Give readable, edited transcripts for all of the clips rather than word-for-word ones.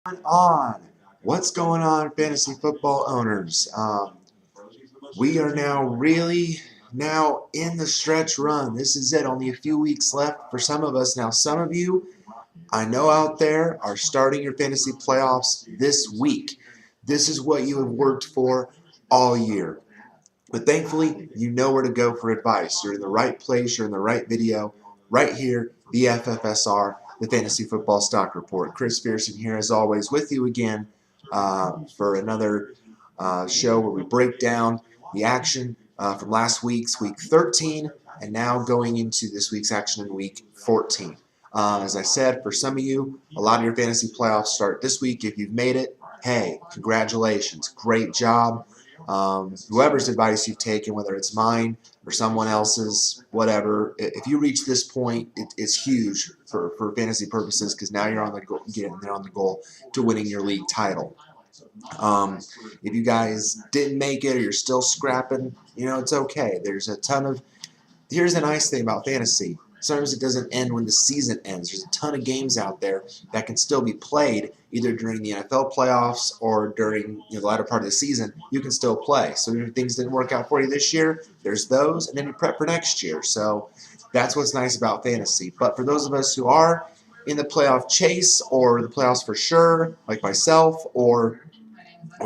On? What's going on, fantasy football owners? We are now in the stretch run. This is it. Only a few weeks left for some of us. Now, some of you I know out there are starting your fantasy playoffs this week. This is what you have worked for all year. But thankfully, you know where to go for advice. You're in the right place. You're in the right video. Right here, the FFSR, the Fantasy Football Stock Report. Chris Pearson here, as always, with you again for another show where we break down the action from last week's Week 13 and now going into this week's action in Week 14. As I said, for some of you, a lot of your fantasy playoffs start this week. If you've made it, hey, congratulations. Great job. Whoever's advice you've taken, whether it's mine or someone else's, whatever, if you reach this point, it's huge for fantasy purposes because now you're on the goal to winning your league title. If you guys didn't make it or you're still scrapping, it's okay. Here's the nice thing about fantasy. Sometimes it doesn't end when the season ends. There's a ton of games out there that can still be played either during the NFL playoffs or during the latter part of the season. You can still play. So if things didn't work out for you this year, there's those, and then you prep for next year. So that's what's nice about fantasy. But for those of us who are in the playoff chase or the playoffs for sure, like myself, or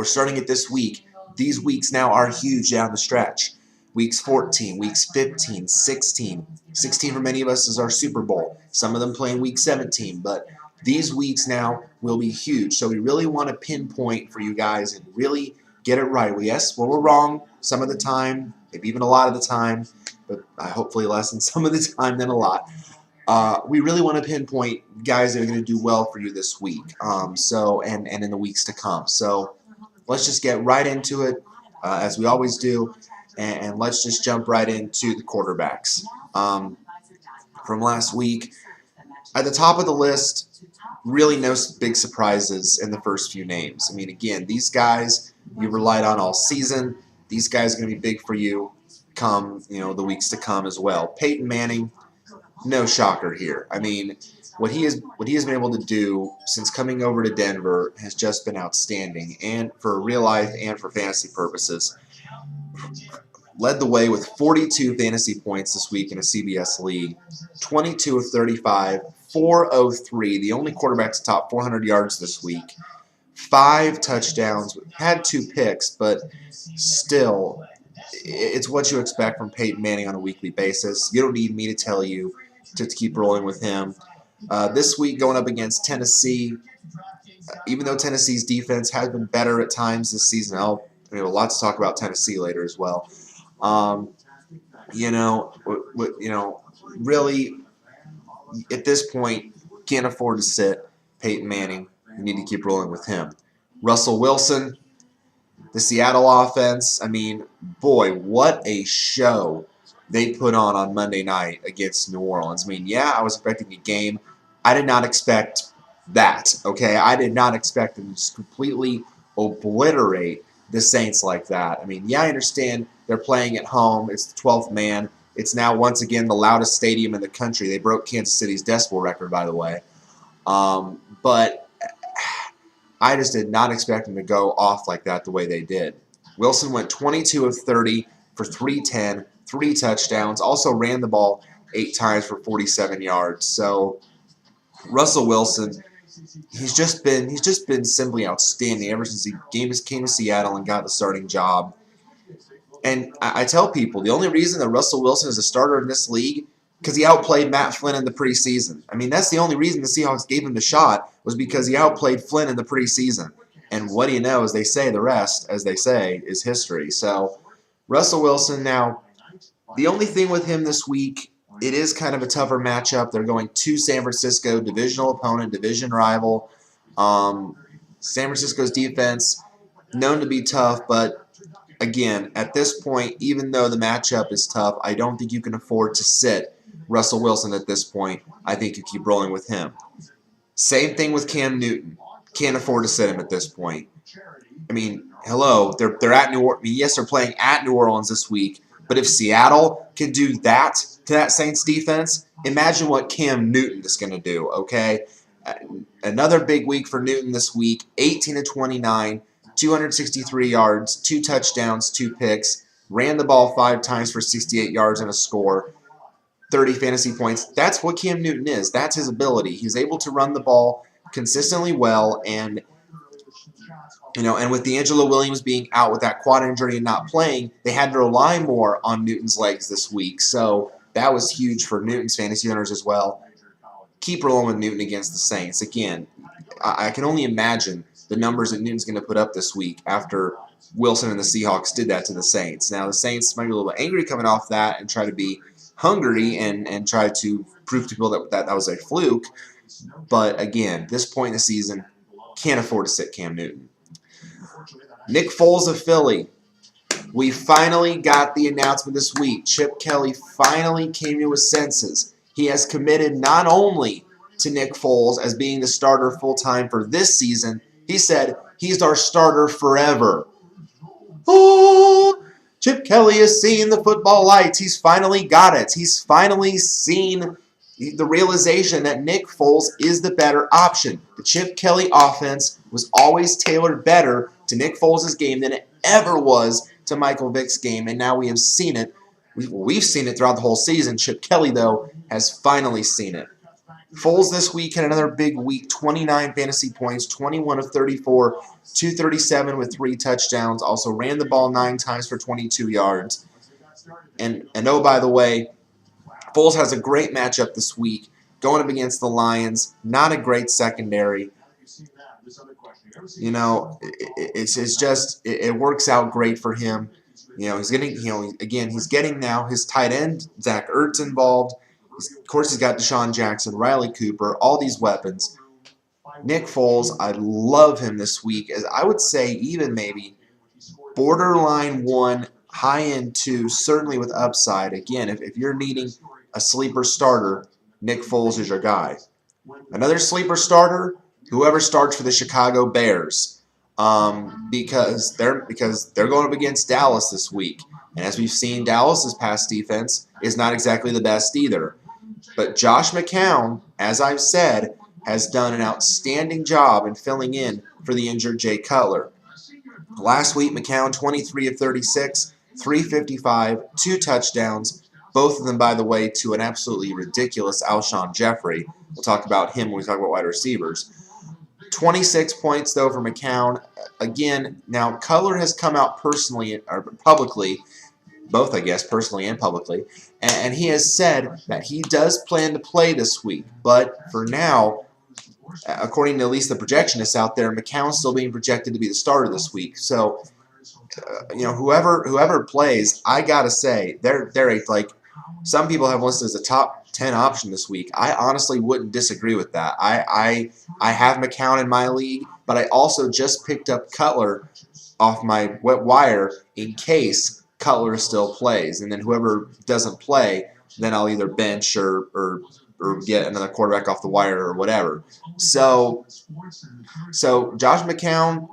starting it this week, these weeks now are huge down the stretch. Weeks 14, weeks 15, 16. 16 for many of us is our Super Bowl. Some of them playing week 17, but these weeks now will be huge. So we really want to pinpoint for you guys and really get it right. We're wrong some of the time, maybe even a lot of the time, but hopefully less than some of the time than a lot. We really want to pinpoint guys that are going to do well for you this week. And in the weeks to come. So let's just get right into it, as we always do. And let's just jump right into the quarterbacks. From last week, at the top of the list, really no big surprises in the first few names. I mean, again, these guys you relied on all season. These guys are going to be big for you come, the weeks to come as well. Peyton Manning, no shocker here. I mean, what he has been able to do since coming over to Denver has just been outstanding, and for real life and for fantasy purposes. Led the way with 42 fantasy points this week in a CBS league, 22 of 35, 403, the only quarterback to top 400 yards this week, 5 touchdowns, had 2 picks, but still, it's what you expect from Peyton Manning on a weekly basis. You don't need me to tell you to keep rolling with him. This week going up against Tennessee, even though Tennessee's defense has been better at times this season, we have a lot to talk about Tennessee later as well. Really, at this point, can't afford to sit Peyton Manning. You need to keep rolling with him. Russell Wilson, the Seattle offense. I mean, boy, what a show they put on Monday night against New Orleans. I mean, yeah, I was expecting a game. I did not expect that, okay? I did not expect them to just completely obliterate the Saints like that. I mean, yeah, I understand they're playing at home. It's the 12th man. It's now, once again, the loudest stadium in the country. They broke Kansas City's decibel record, by the way. But I just did not expect them to go off like that the way they did. Wilson went 22 of 30 for 310, 3 touchdowns. Also ran the ball 8 times for 47 yards. So Russell Wilson, he's just been simply outstanding ever since he came to Seattle and got the starting job. And I tell people, the only reason that Russell Wilson is a starter in this league because he outplayed Matt Flynn in the preseason. I mean, that's the only reason the Seahawks gave him the shot was because he outplayed Flynn in the preseason. And what do you know, as they say, the rest, as they say, is history. So Russell Wilson, now, the only thing with him this week, it is kind of a tougher matchup. They're going to San Francisco, divisional opponent, division rival. San Francisco's defense, known to be tough, but again, at this point, even though the matchup is tough, I don't think you can afford to sit Russell Wilson at this point. I think you keep rolling with him. Same thing with Cam Newton. Can't afford to sit him at this point. I mean, hello, they're at New Orleans. Yes, they're playing at New Orleans this week, but if Seattle can do that to that Saints defense, imagine what Cam Newton is going to do, okay? Another big week for Newton this week. 18 to 29, 263 yards, 2 touchdowns, 2 picks. Ran the ball 5 times for 68 yards and a score. 30 fantasy points. That's what Cam Newton is. That's his ability. He's able to run the ball consistently well, and and with D'Angelo Williams being out with that quad injury and not playing, they had to rely more on Newton's legs this week. So that was huge for Newton's fantasy owners as well. Keep rolling with Newton against the Saints. Again, I can only imagine the numbers that Newton's going to put up this week after Wilson and the Seahawks did that to the Saints. Now, the Saints might be a little bit angry coming off that and try to be hungry and try to prove to people that was a fluke. But again, this point in the season, can't afford to sit Cam Newton. Nick Foles of Philly. We finally got the announcement this week. Chip Kelly finally came to his senses. He has committed not only to Nick Foles as being the starter full-time for this season, he said he's our starter forever. Oh, Chip Kelly has seen the football lights. He's finally got it. He's finally seen the realization that Nick Foles is the better option. The Chip Kelly offense was always tailored better to Nick Foles' game than it ever was to Michael Vick's game, and now we have seen it. We've seen it throughout the whole season. Chip Kelly, though, has finally seen it. Foles this week had another big week, 29 fantasy points, 21 of 34, 237 with 3 touchdowns. Also ran the ball 9 times for 22 yards. And oh, by the way, Foles has a great matchup this week, going up against the Lions. Not a great secondary. It works out great for him. He's getting now his tight end, Zach Ertz, involved. Of course, he's got Deshaun Jackson, Riley Cooper, all these weapons. Nick Foles, I love him this week, as I would say even maybe borderline 1, high-end 2, certainly with upside. Again, if you're needing a sleeper starter, Nick Foles is your guy. Another sleeper starter, whoever starts for the Chicago Bears, because they're going up against Dallas this week. And as we've seen, Dallas's pass defense is not exactly the best either. But Josh McCown, as I've said, has done an outstanding job in filling in for the injured Jay Cutler. Last week, McCown, 23 of 36, 355, 2 touchdowns, both of them, by the way, to an absolutely ridiculous Alshon Jeffrey. We'll talk about him when we talk about wide receivers. 26 points, though, for McCown. Again, now Cutler has come out personally or publicly, both, I guess, personally and publicly, and he has said that he does plan to play this week. But for now, according to at least the projectionists out there, McCown's still being projected to be the starter this week. So, whoever plays, I gotta say, they're like, some people have listed as a top 10 option this week. I honestly wouldn't disagree with that. I have McCown in my league, but I also just picked up Cutler off my wet wire in case Cutler still plays. And then whoever doesn't play, then I'll either bench or get another quarterback off the wire or whatever. So Josh McCown,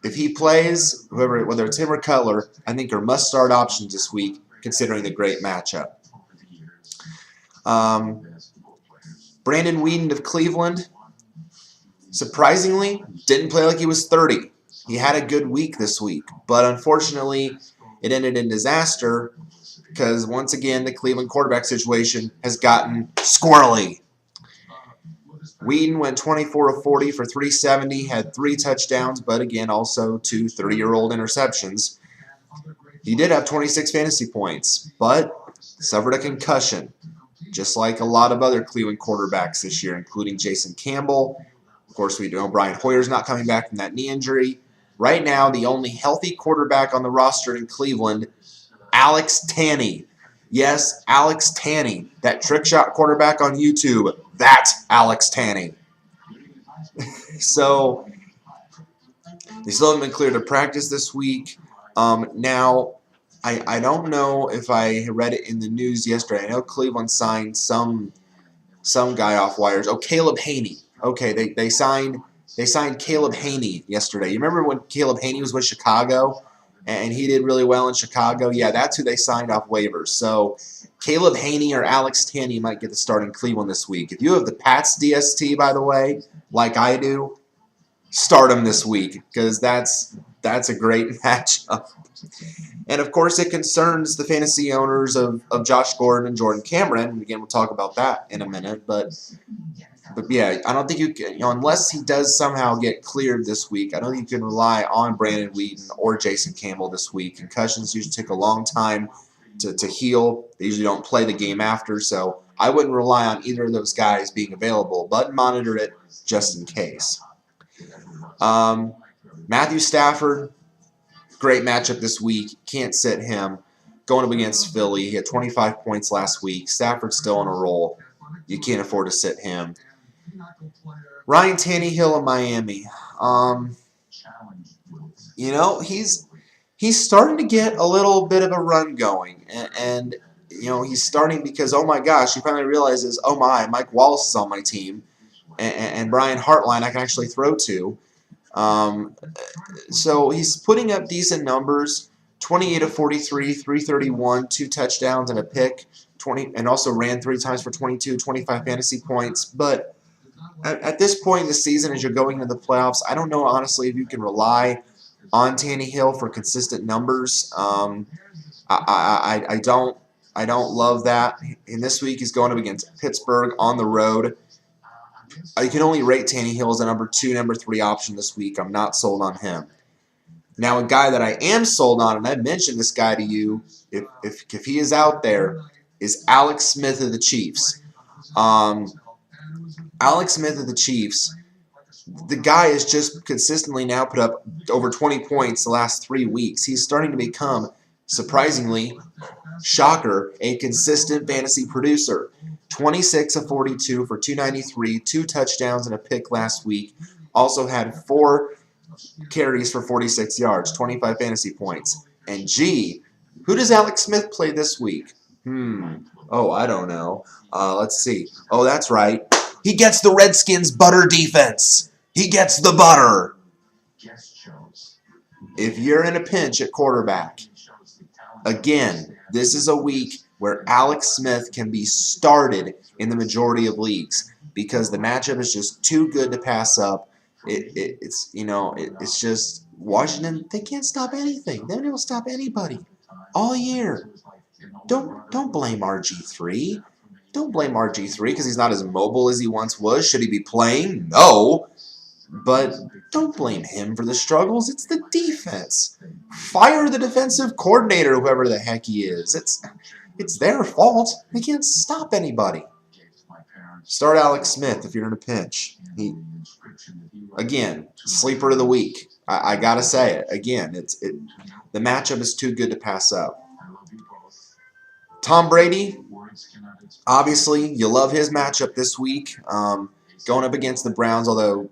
if he plays, whether it's him or Cutler, I think are must-start options this week, considering the great matchup. Brandon Weeden of Cleveland, surprisingly, didn't play like he was 30. He had a good week this week, but unfortunately, it ended in disaster because, once again, the Cleveland quarterback situation has gotten squirrely. Weeden went 24 of 40 for 370, had 3 touchdowns, but again, also 2 30-year-old interceptions. He did have 26 fantasy points, but suffered a concussion, just like a lot of other Cleveland quarterbacks this year, including Jason Campbell. Of course, we know Brian Hoyer's not coming back from that knee injury. Right now, the only healthy quarterback on the roster in Cleveland, Alex Tanney. Yes, Alex Tanney, that trick shot quarterback on YouTube. That's Alex Tanney. So, they still haven't been cleared to practice this week. Now, I don't know if I read it in the news yesterday. I know Cleveland signed some guy off wires. Oh, Caleb Haney. Okay, they signed Caleb Haney yesterday. You remember when Caleb Haney was with Chicago? and he did really well in Chicago. Yeah, that's who they signed off waivers. So Caleb Haney or Alex Tanney might get the start in Cleveland this week. If you have the Pats DST, by the way, like I do, start him this week because that's a great matchup. And, of course, it concerns the fantasy owners of Josh Gordon and Jordan Cameron. And, again, we'll talk about that in a minute. But yeah, I don't think you can, unless he does somehow get cleared this week, I don't think you can rely on Brandon Whedon or Jason Campbell this week. Concussions usually take a long time to heal. They usually don't play the game after. So I wouldn't rely on either of those guys being available, but monitor it just in case. Matthew Stafford, great matchup this week. Can't sit him. Going up against Philly. He had 25 points last week. Stafford's still on a roll. You can't afford to sit him. Ryan Tannehill of Miami. He's starting to get a little bit of a run going. And he's starting because, oh my gosh, he finally realizes, oh my, Mike Wallace is on my team. And Brian Hartline I can actually throw to. So he's putting up decent numbers, 28 of 43, 331, 2 touchdowns and a pick, and also ran 3 times for 22, 25 fantasy points. But at this point in the season, as you're going into the playoffs, I don't know, honestly, if you can rely on Tannehill for consistent numbers. I don't love that. And this week he's going up against Pittsburgh on the road. You can only rate Tannehill as a number 2, number 3 option this week. I'm not sold on him. Now, a guy that I am sold on, and I mentioned this guy to you, if he is out there, is Alex Smith of the Chiefs. Alex Smith of the Chiefs, the guy has just consistently now put up over 20 points the last 3 weeks. He's starting to become, surprisingly, shocker, a consistent fantasy producer. 26 of 42 for 293, 2 touchdowns and a pick last week. Also had 4 carries for 46 yards, 25 fantasy points. And gee, who does Alex Smith play this week? Oh, I don't know. Let's see. Oh, that's right. He gets the Redskins' butter defense. He gets the butter. If you're in a pinch at quarterback, again, this is a week where Alex Smith can be started in the majority of leagues because the matchup is just too good to pass up. It's just Washington. They can't stop anything. They don't stop anybody all year. Don't blame RG3. Don't blame RG3 because he's not as mobile as he once was. Should he be playing? No. But don't blame him for the struggles. It's the defense. Fire the defensive coordinator, whoever the heck he is. It's their fault. They can't stop anybody. Start Alex Smith if you're in a pinch. Again, sleeper of the week. I gotta say it. Again, the matchup is too good to pass up. Tom Brady, obviously, you love his matchup this week. Going up against the Browns, although,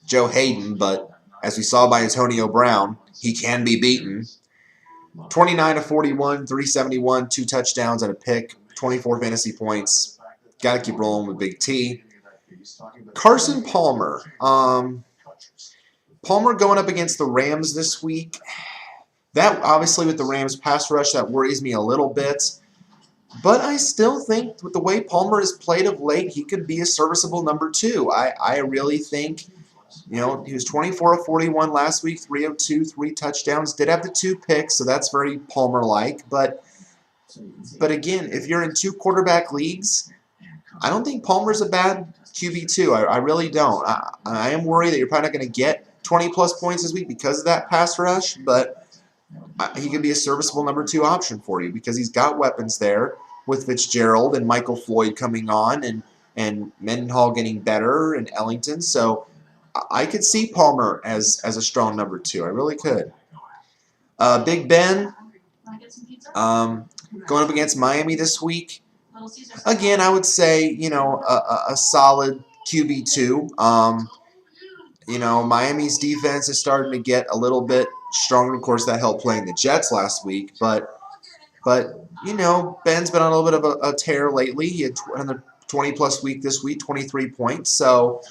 Joe Hayden, but as we saw by Antonio Brown, he can be beaten. 29 of 41, 371, 2 touchdowns and a pick, 24 fantasy points. Got to keep rolling with Big T. Carson Palmer. Palmer going up against the Rams this week. That, obviously, with the Rams pass rush, that worries me a little bit. But I still think with the way Palmer has played of late, he could be a serviceable number 2. I really think, he was 24 of 41 last week, 302, 3 touchdowns. Did have the 2 picks, so that's very Palmer-like. But again, if you're in 2 quarterback leagues, I don't think Palmer's a bad QB2. I really don't. I am worried that you're probably not going to get 20-plus points this week because of that pass rush, but he could be a serviceable number 2 option for you because he's got weapons there with Fitzgerald and Michael Floyd coming on and Mendenhall getting better and Ellington. So I could see Palmer as a strong number 2. I really could. Big Ben going up against Miami this week. Again, I would say, a solid QB2. Miami's defense is starting to get a little bit stronger. Of course, that helped playing the Jets last week. But Ben's been on a little bit of a tear lately. He had another 20-plus week this week, 23 points. So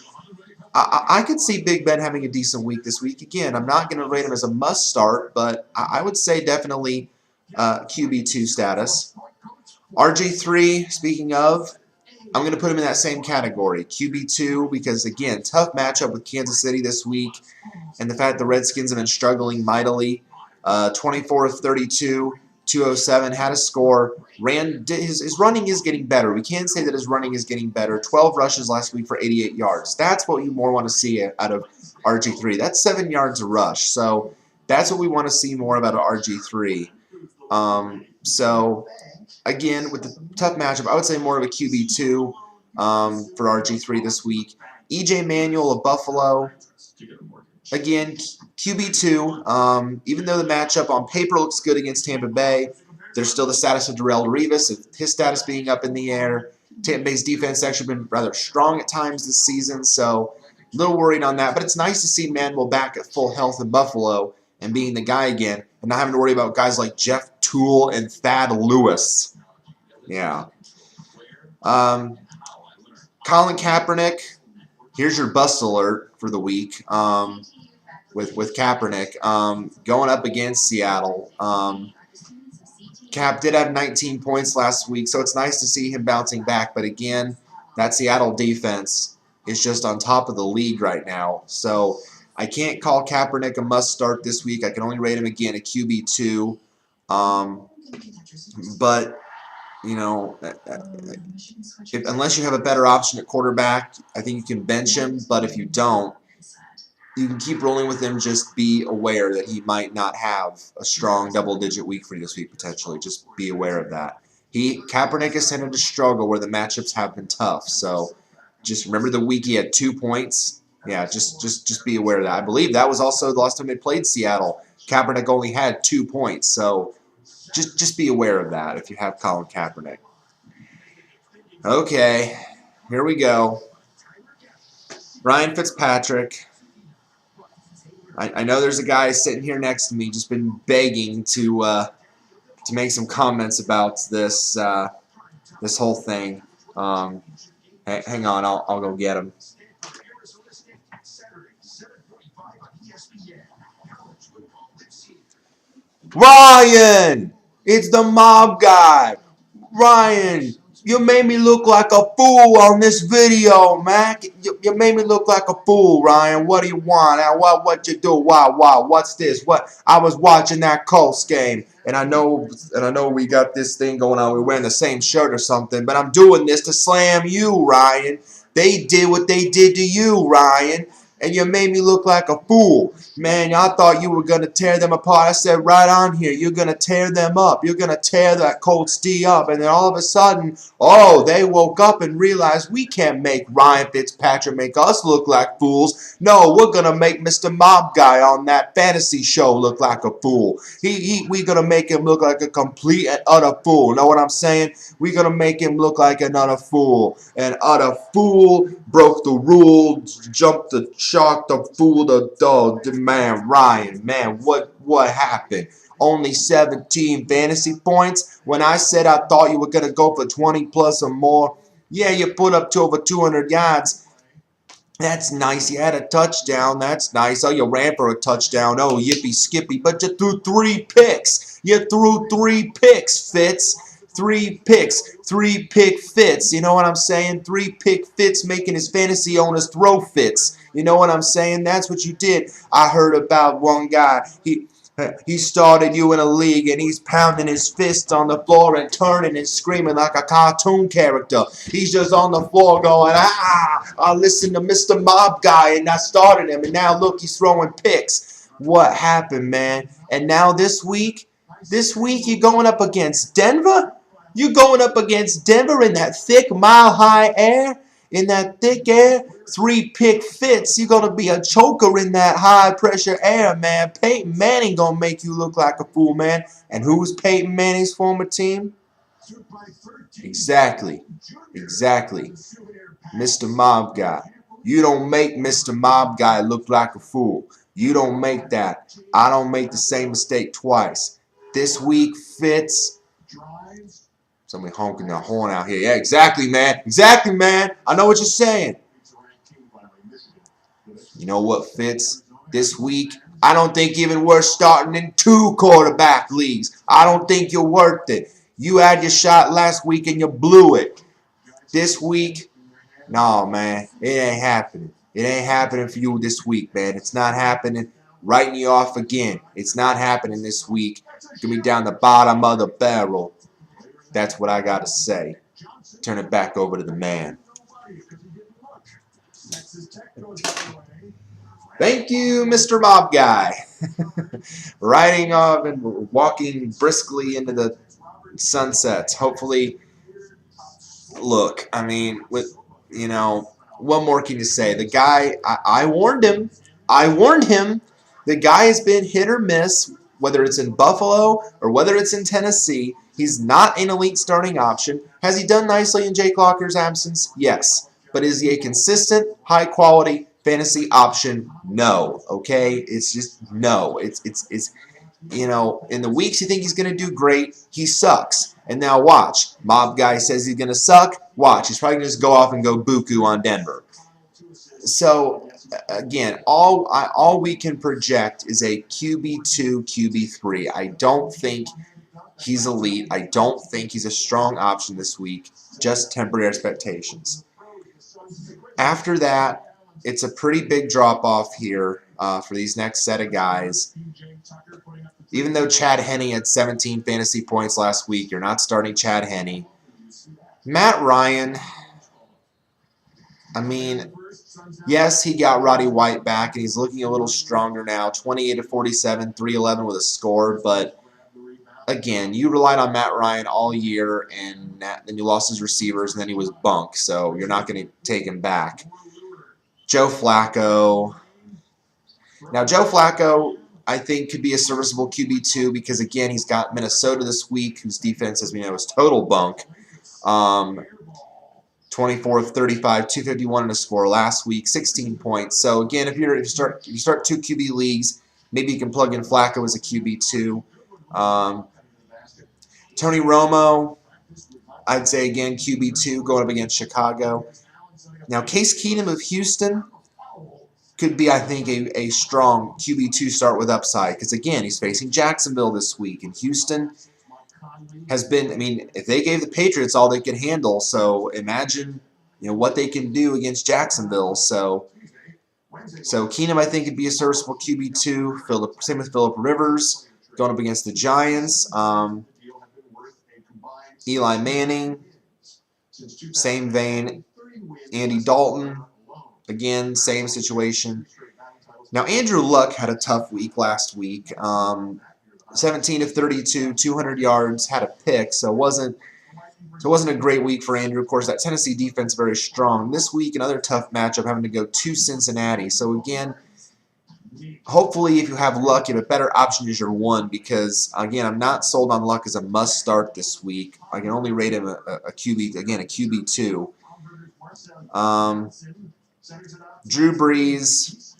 I could see Big Ben having a decent week this week. Again, I'm not going to rate him as a must start, but I would say definitely QB2 status. RG3, speaking of, I'm going to put him in that same category, QB2, because, again, tough matchup with Kansas City this week, and the fact the Redskins have been struggling mightily. 24 of 32, 207, had a score. His running is getting better. We can say that his running is getting better. 12 rushes last week for 88 yards. That's what you more want to see out of RG3. That's 7 yards a rush. So that's what we want to see more about RG3. So, again, with the tough matchup, I would say more of a QB2 for RG3 this week. EJ Manuel of Buffalo. Again, QB2, even though the matchup on paper looks good against Tampa Bay, there's still the status of Darrelle Revis, his status being up in the air. Tampa Bay's defense has actually been rather strong at times this season, so a little worried on that. But it's nice to see Manuel back at full health in Buffalo and being the guy again and not having to worry about guys like Jeff Toole and Thad Lewis. Yeah. Colin Kaepernick, here's your bust alert for the week. With Kaepernick going up against Seattle. Cap did have 19 points last week, so it's nice to see him bouncing back. But again, that Seattle defense is just on top of the league right now. So I can't call Kaepernick a must start this week. I can only rate him again a QB2. But you know, unless you have a better option at quarterback, I think you can bench him. But if you don't, you can keep rolling with him. Just be aware that he might not have a strong double-digit week for you this week potentially. Just be aware of that. Kaepernick has tended to struggle where the matchups have been tough. So just remember the week he had 2 points. Yeah, just be aware of that. I believe that was also the last time they played Seattle. Kaepernick only had 2 points. So just be aware of that if you have Colin Kaepernick. Okay, here we go. Ryan Fitzpatrick. I know there's a guy sitting here next to me just been begging to make some comments about this this whole thing. Hang on, I'll go get him. Ryan, it's the mob guy. Ryan, you made me look like a fool on this video, man. You made me look like a fool, Ryan. What do you want? What you do? Wow, what's this? What? I was watching that Colts game, and I know we got this thing going on. We're wearing the same shirt or something, but I'm doing this to slam you, Ryan. They did what they did to you, Ryan, and you made me look like a fool. Man, I thought you were going to tear them apart. I said right on here, you're going to tear them up. You're going to tear that Colts D up. And then all of a sudden, oh, they woke up and realized we can't make Ryan Fitzpatrick make us look like fools. No, we're going to make Mr. Mob Guy on that fantasy show look like a fool. We're going to make him look like a complete and utter fool. Know what I'm saying? We're going to make him look like an utter fool. An utter fool, broke the rule, jumped the shark, the fool, the dog. Man, Ryan, man, what happened? Only 17 fantasy points? When I said I thought you were going to go for 20 plus or more, yeah, you put up to over 200 yards. That's nice. You had a touchdown. That's nice. Oh, you ran for a touchdown. Oh, yippee skippy. But you threw 3 picks. You threw 3 picks, Fitz. 3 picks. 3 pick Fitz. You know what I'm saying? 3 pick Fitz making his fantasy owners throw fits. You know what I'm saying? That's what you did. I heard about one guy. He started you in a league and he's pounding his fist on the floor and turning and screaming like a cartoon character. He's just on the floor going, I listened to Mr. Mob Guy and I started him and now look, he's throwing picks. What happened, man? And now this week you're going up against Denver? You're going up against Denver in that thick mile-high air? In that thick air? 3 pick Fitz. You're going to be a choker in that high-pressure air, man. Peyton Manning going to make you look like a fool, man. And who's Peyton Manning's former team? Exactly. Mr. Mob Guy. You don't make Mr. Mob Guy look like a fool. You don't make that. I don't make the same mistake twice. This week, Fitz. Somebody honking their horn out here. Yeah, exactly, man. I know what you're saying. You know what, Fitz? This week, I don't think even worth starting in 2 quarterback leagues. I don't think you're worth it. You had your shot last week and you blew it. This week, no, man, it ain't happening. It ain't happening for you this week, man. It's not happening. Writing you off again. It's not happening this week. Give me down the bottom of the barrel. That's what I got to say. Turn it back over to the man. Thank you, Mr. Mob Guy. Riding off and walking briskly into the sunsets. Hopefully, look, I mean, with, you know, what more can you say? The guy, I warned him. I warned him. The guy has been hit or miss, whether it's in Buffalo or whether it's in Tennessee. He's not an elite starting option. Has he done nicely in Jake Locker's absence? Yes. But is he a consistent, high-quality fantasy option? No. Okay? It's just no. It's you know, in the weeks you think he's going to do great, he sucks. And now watch. Mob Guy says he's going to suck. Watch. He's probably going to just go off and go buku on Denver. So, again, all we can project is a QB2, QB3. I don't think he's elite. I don't think he's a strong option this week. Just temporary expectations. After that, it's a pretty big drop-off here for these next set of guys. Even though Chad Henne had 17 fantasy points last week, you're not starting Chad Henne. Matt Ryan, I mean, yes, he got Roddy White back, and he's looking a little stronger now. 28-47, 311 with a score. But, again, you relied on Matt Ryan all year, and then you lost his receivers, and then he was bunk. So you're not going to take him back. Joe Flacco. Now, Joe Flacco, I think, could be a serviceable QB2 because, again, he's got Minnesota this week, whose defense, as we know, is total bunk. 24 of 35, 251 in a score last week, 16 points. So, again, if you start 2 QB leagues, maybe you can plug in Flacco as a QB2. Tony Romo, I'd say, again, QB2 going up against Chicago. Now, Case Keenum of Houston could be, I think, a strong QB2 start with upside because, again, he's facing Jacksonville this week. And Houston has been, I mean, if they gave the Patriots all they could handle, so imagine, you know, what they can do against Jacksonville. So Keenum, I think, could be a serviceable QB2. Same with Phillip Rivers going up against the Giants. Eli Manning, same vein. Andy Dalton, again, same situation. Now, Andrew Luck had a tough week last week. 17 of 32, 200 yards, had a pick, so it wasn't a great week for Andrew. Of course, that Tennessee defense very strong. This week, another tough matchup, having to go to Cincinnati. So, again, hopefully, if you have Luck, you have a better option as your one because, again, I'm not sold on Luck as a must-start this week. I can only rate him a QB, again, a QB2. Drew Brees,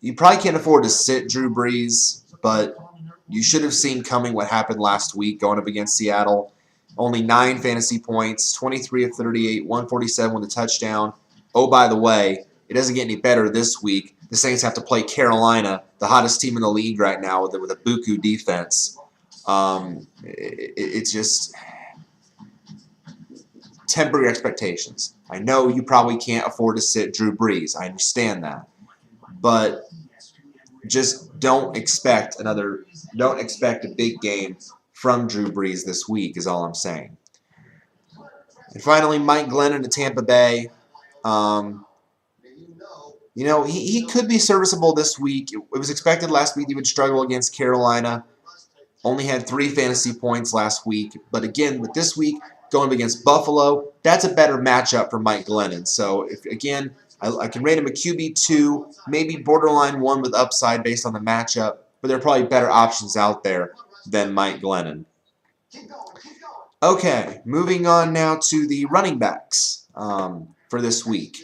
you probably can't afford to sit Drew Brees, but you should have seen coming what happened last week going up against Seattle. Only 9 fantasy points, 23 of 38, 147 with a touchdown. Oh, by the way, it doesn't get any better this week. The Saints have to play Carolina, the hottest team in the league right now with a buku defense. It's just temporary expectations. I know you probably can't afford to sit Drew Brees. I understand that. But just don't expect a big game from Drew Brees this week is all I'm saying. And finally, Mike Glennon to Tampa Bay. You know, he could be serviceable this week. It was expected last week he would struggle against Carolina. Only had 3 fantasy points last week. But again, with this week going up against Buffalo, that's a better matchup for Mike Glennon. So, if again, I can rate him a QB2, maybe borderline 1 with upside based on the matchup. But there are probably better options out there than Mike Glennon. Okay, moving on now to the running backs for this week.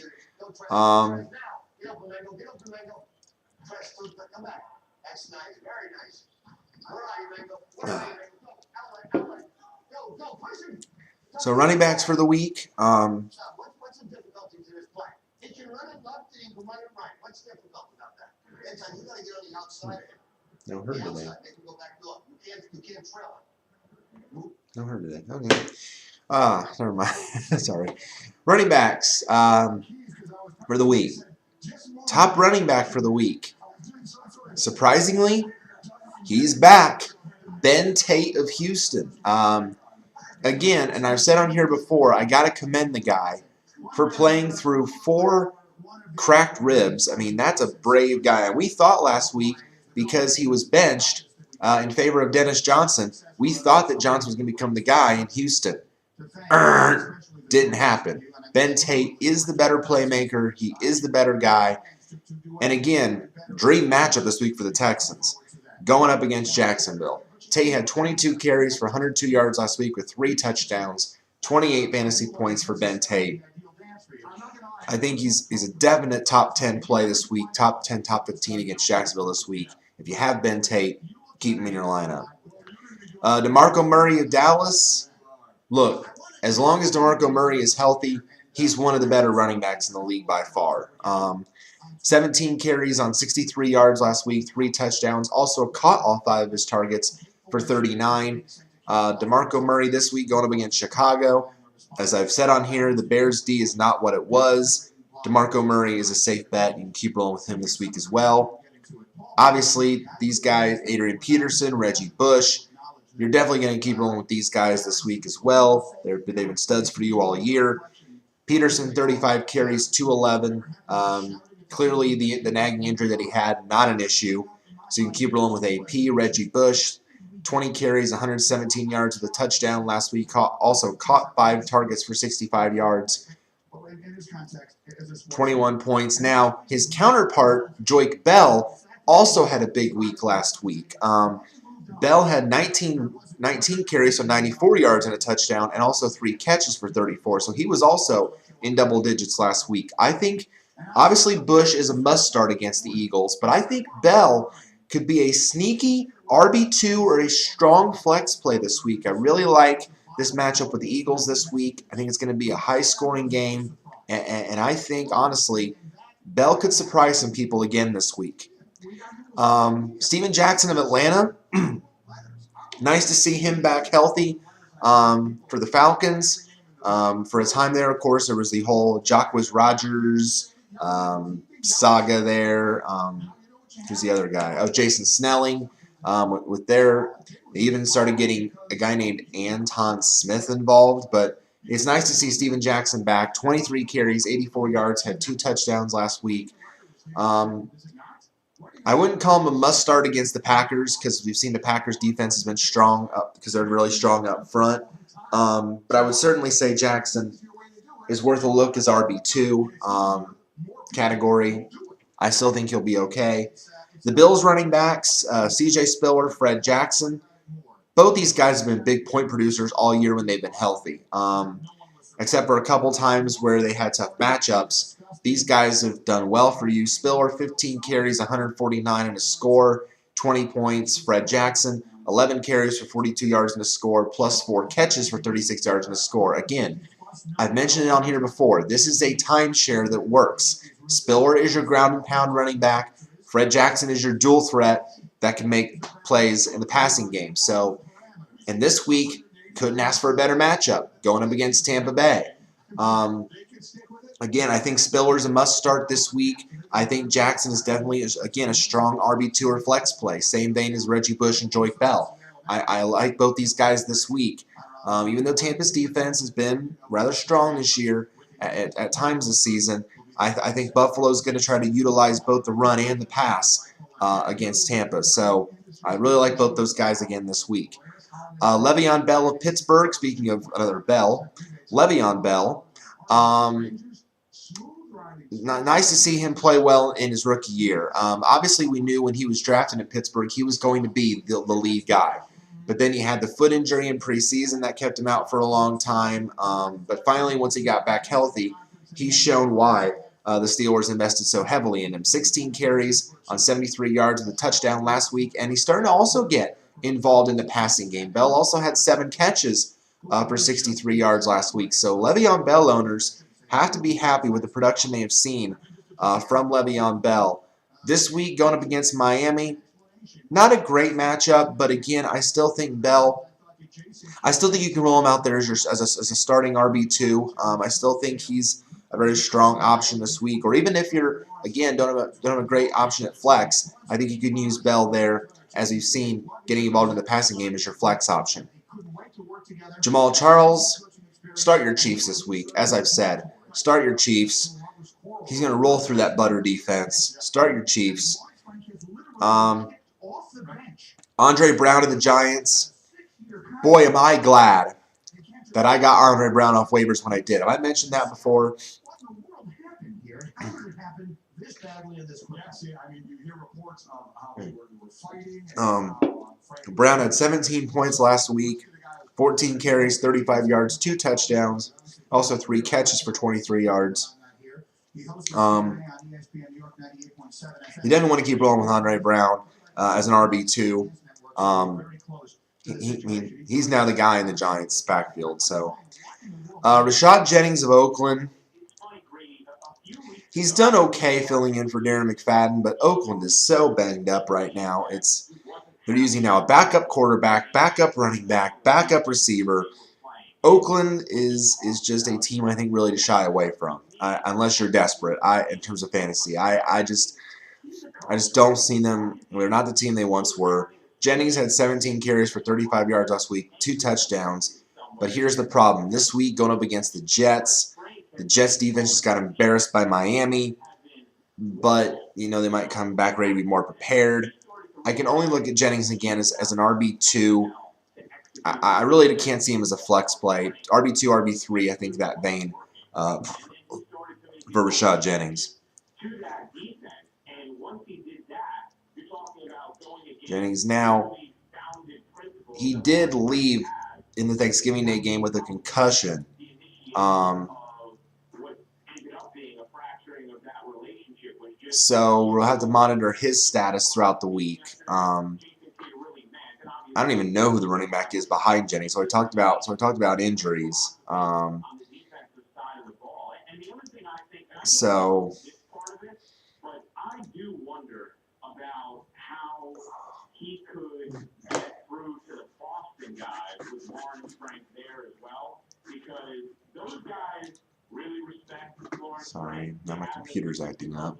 So running backs for the week. No hurt today. No hurt today. Okay. Never mind. Sorry. Running backs for the week. Top running back for the week. Surprisingly, he's back. Ben Tate of Houston. Again, and I've said on here before, I got to commend the guy for playing through 4 cracked ribs. I mean, that's a brave guy. And we thought last week, because he was benched in favor of Dennis Johnson, we thought that Johnson was going to become the guy in Houston. Didn't happen. Ben Tate is the better playmaker. He is the better guy. And again, dream matchup this week for the Texans, going up against Jacksonville. Tate had 22 carries for 102 yards last week with 3 touchdowns, 28 fantasy points for Ben Tate. I think he's a definite top 10 play this week, top 10, top 15 against Jacksonville this week. If you have Ben Tate, keep him in your lineup. DeMarco Murray of Dallas. Look, as long as DeMarco Murray is healthy, he's one of the better running backs in the league by far. 17 carries on 63 yards last week, 3 touchdowns. Also caught all 5 of his targets for 39. DeMarco Murray this week going up against Chicago. As I've said on here, the Bears' D is not what it was. DeMarco Murray is a safe bet. You can keep rolling with him this week as well. Obviously, these guys, Adrian Peterson, Reggie Bush, you're definitely going to keep rolling with these guys this week as well. They've been studs for you all year. Peterson, 35 carries, 211. Clearly, the nagging injury that he had, not an issue. So you can keep rolling with AP. Reggie Bush, 20 carries, 117 yards with a touchdown last week. Also caught 5 targets for 65 yards, 21 points. Now, his counterpart, Joique Bell, also had a big week last week. Bell had 19 carries, so 94 yards and a touchdown, and also 3 catches for 34. So he was also in double digits last week. I think, obviously, Bush is a must-start against the Eagles, but I think Bell could be a sneaky RB2 or a strong flex play this week. I really like this matchup with the Eagles this week. I think it's going to be a high-scoring game, and I think, honestly, Bell could surprise some people again this week. Steven Jackson of Atlanta, nice to see him back healthy for the Falcons. For a time there, of course, there was the whole Jaguars Rodgers saga there. Who's the other guy? Oh, Jason Snelling. They even started getting a guy named Anton Smith involved. But it's nice to see Steven Jackson back. 23 carries, 84 yards, had 2 touchdowns last week. I wouldn't call him a must-start against the Packers because we've seen the Packers' defense has been strong because they're really strong up front. But I would certainly say Jackson is worth a look as RB2 category. I still think he'll be okay. The Bills running backs, C.J. Spiller, Fred Jackson, both these guys have been big point producers all year when they've been healthy. Except for a couple times where they had tough matchups. These guys have done well for you. Spiller, 15 carries, 149 and a score, 20 points. Fred Jackson, 11 carries for 42 yards and a score, plus 4 catches for 36 yards and a score. Again, I've mentioned it on here before. This is a timeshare that works. Spiller is your ground and pound running back. Fred Jackson is your dual threat that can make plays in the passing game. So, and this week, couldn't ask for a better matchup going up against Tampa Bay. Again, I think Spiller's a must-start this week. I think Jackson is definitely, again, a strong RB2 or flex play. Same vein as Reggie Bush and Joique Bell. I like both these guys this week. Even though Tampa's defense has been rather strong this year at times this season, I think Buffalo's going to try to utilize both the run and the pass against Tampa. So I really like both those guys again this week. Le'Veon Bell of Pittsburgh, speaking of another Bell, Le'Veon Bell. Nice to see him play well in his rookie year. Obviously, we knew when he was drafted in Pittsburgh, he was going to be the lead guy. But then he had the foot injury in preseason that kept him out for a long time. But finally, once he got back healthy, he's shown why the Steelers invested so heavily in him. 16 carries on 73 yards with a touchdown last week, and he's starting to also get involved in the passing game. Bell also had 7 catches for 63 yards last week. So Le'Veon Bell owners have to be happy with the production they have seen from Le'Veon Bell. This week, going up against Miami, not a great matchup, but again, I still think Bell. I still think you can roll him out there as a starting RB2. I still think he's a very strong option this week. Or even if you're, again, don't have a great option at flex, I think you can use Bell there, as you've seen, getting involved in the passing game as your flex option. Jamal Charles, start your Chiefs this week. As I've said, start your Chiefs. He's going to roll through that butter defense. Start your Chiefs. Andre Brown of the Giants. Boy, am I glad that I got Andre Brown off waivers when I did. Have I mentioned that before? Brown had 17 points last week, 14 carries, 35 yards, 2 touchdowns, also 3 catches for 23 yards. You definitely want to keep rolling with Andre Brown as an RB2. He's now the guy in the Giants' backfield. So, Rashad Jennings of Oakland. He's done okay filling in for Darren McFadden, but Oakland is so banged up right now. They're using now a backup quarterback, backup running back, backup receiver. Oakland is just a team I think really to shy away from, unless you're desperate. In terms of fantasy, I just don't see them. They're not the team they once were. Jennings had 17 carries for 35 yards last week, 2 touchdowns. But here's the problem: this week going up against the Jets. The Jets defense just got embarrassed by Miami, but they might come back ready to be more prepared. I can only look at Jennings again as an RB2. I really can't see him as a flex play. RB2, RB3, I think that vein for Rashad Jennings. Jennings now, he did leave in the Thanksgiving Day game with a concussion. So we'll have to monitor his status throughout the week. I don't even know who the running back is behind Jennings. So I talked about injuries. So sorry, now my computer's acting up.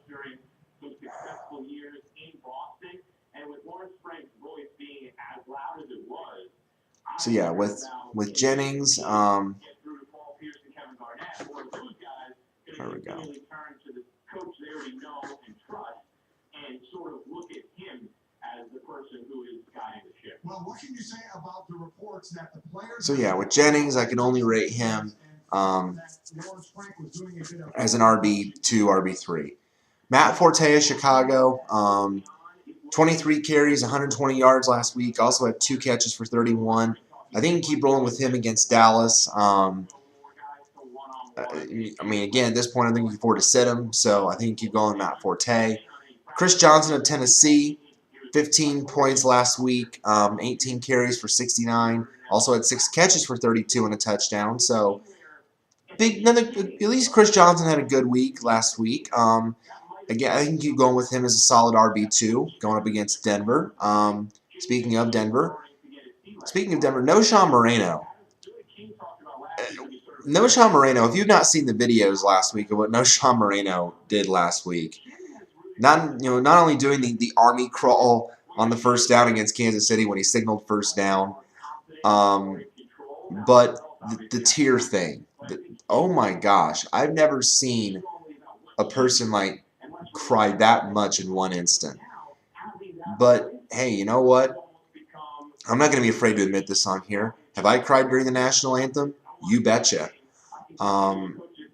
So yeah, with Jennings, there we go. So yeah, with Jennings, I can only rate him as an RB2, RB3. Matt Forte of Chicago, 23 carries, 120 yards last week. Also had 2 catches for 31. I think you can keep rolling with him against Dallas. Again, at this point, I think you can afford to sit him, so I think you keep going Matt Forte. Chris Johnson of Tennessee, 15 points last week, 18 carries for 69. Also had 6 catches for 32 and a touchdown. So, at least Chris Johnson had a good week last week. Again, I can keep going with him as a solid RB2 going up against Denver. Speaking of Denver, Noshawn Moreno. Noshawn Moreno, if you've not seen the videos last week of what Noshawn Moreno did last week, not only doing the army crawl on the first down against Kansas City when he signaled first down, but the tier thing. Oh my gosh, I've never seen a person cry that much in one instant. But hey, you know what? I'm not going to be afraid to admit this on here. Have I cried during the national anthem? You betcha.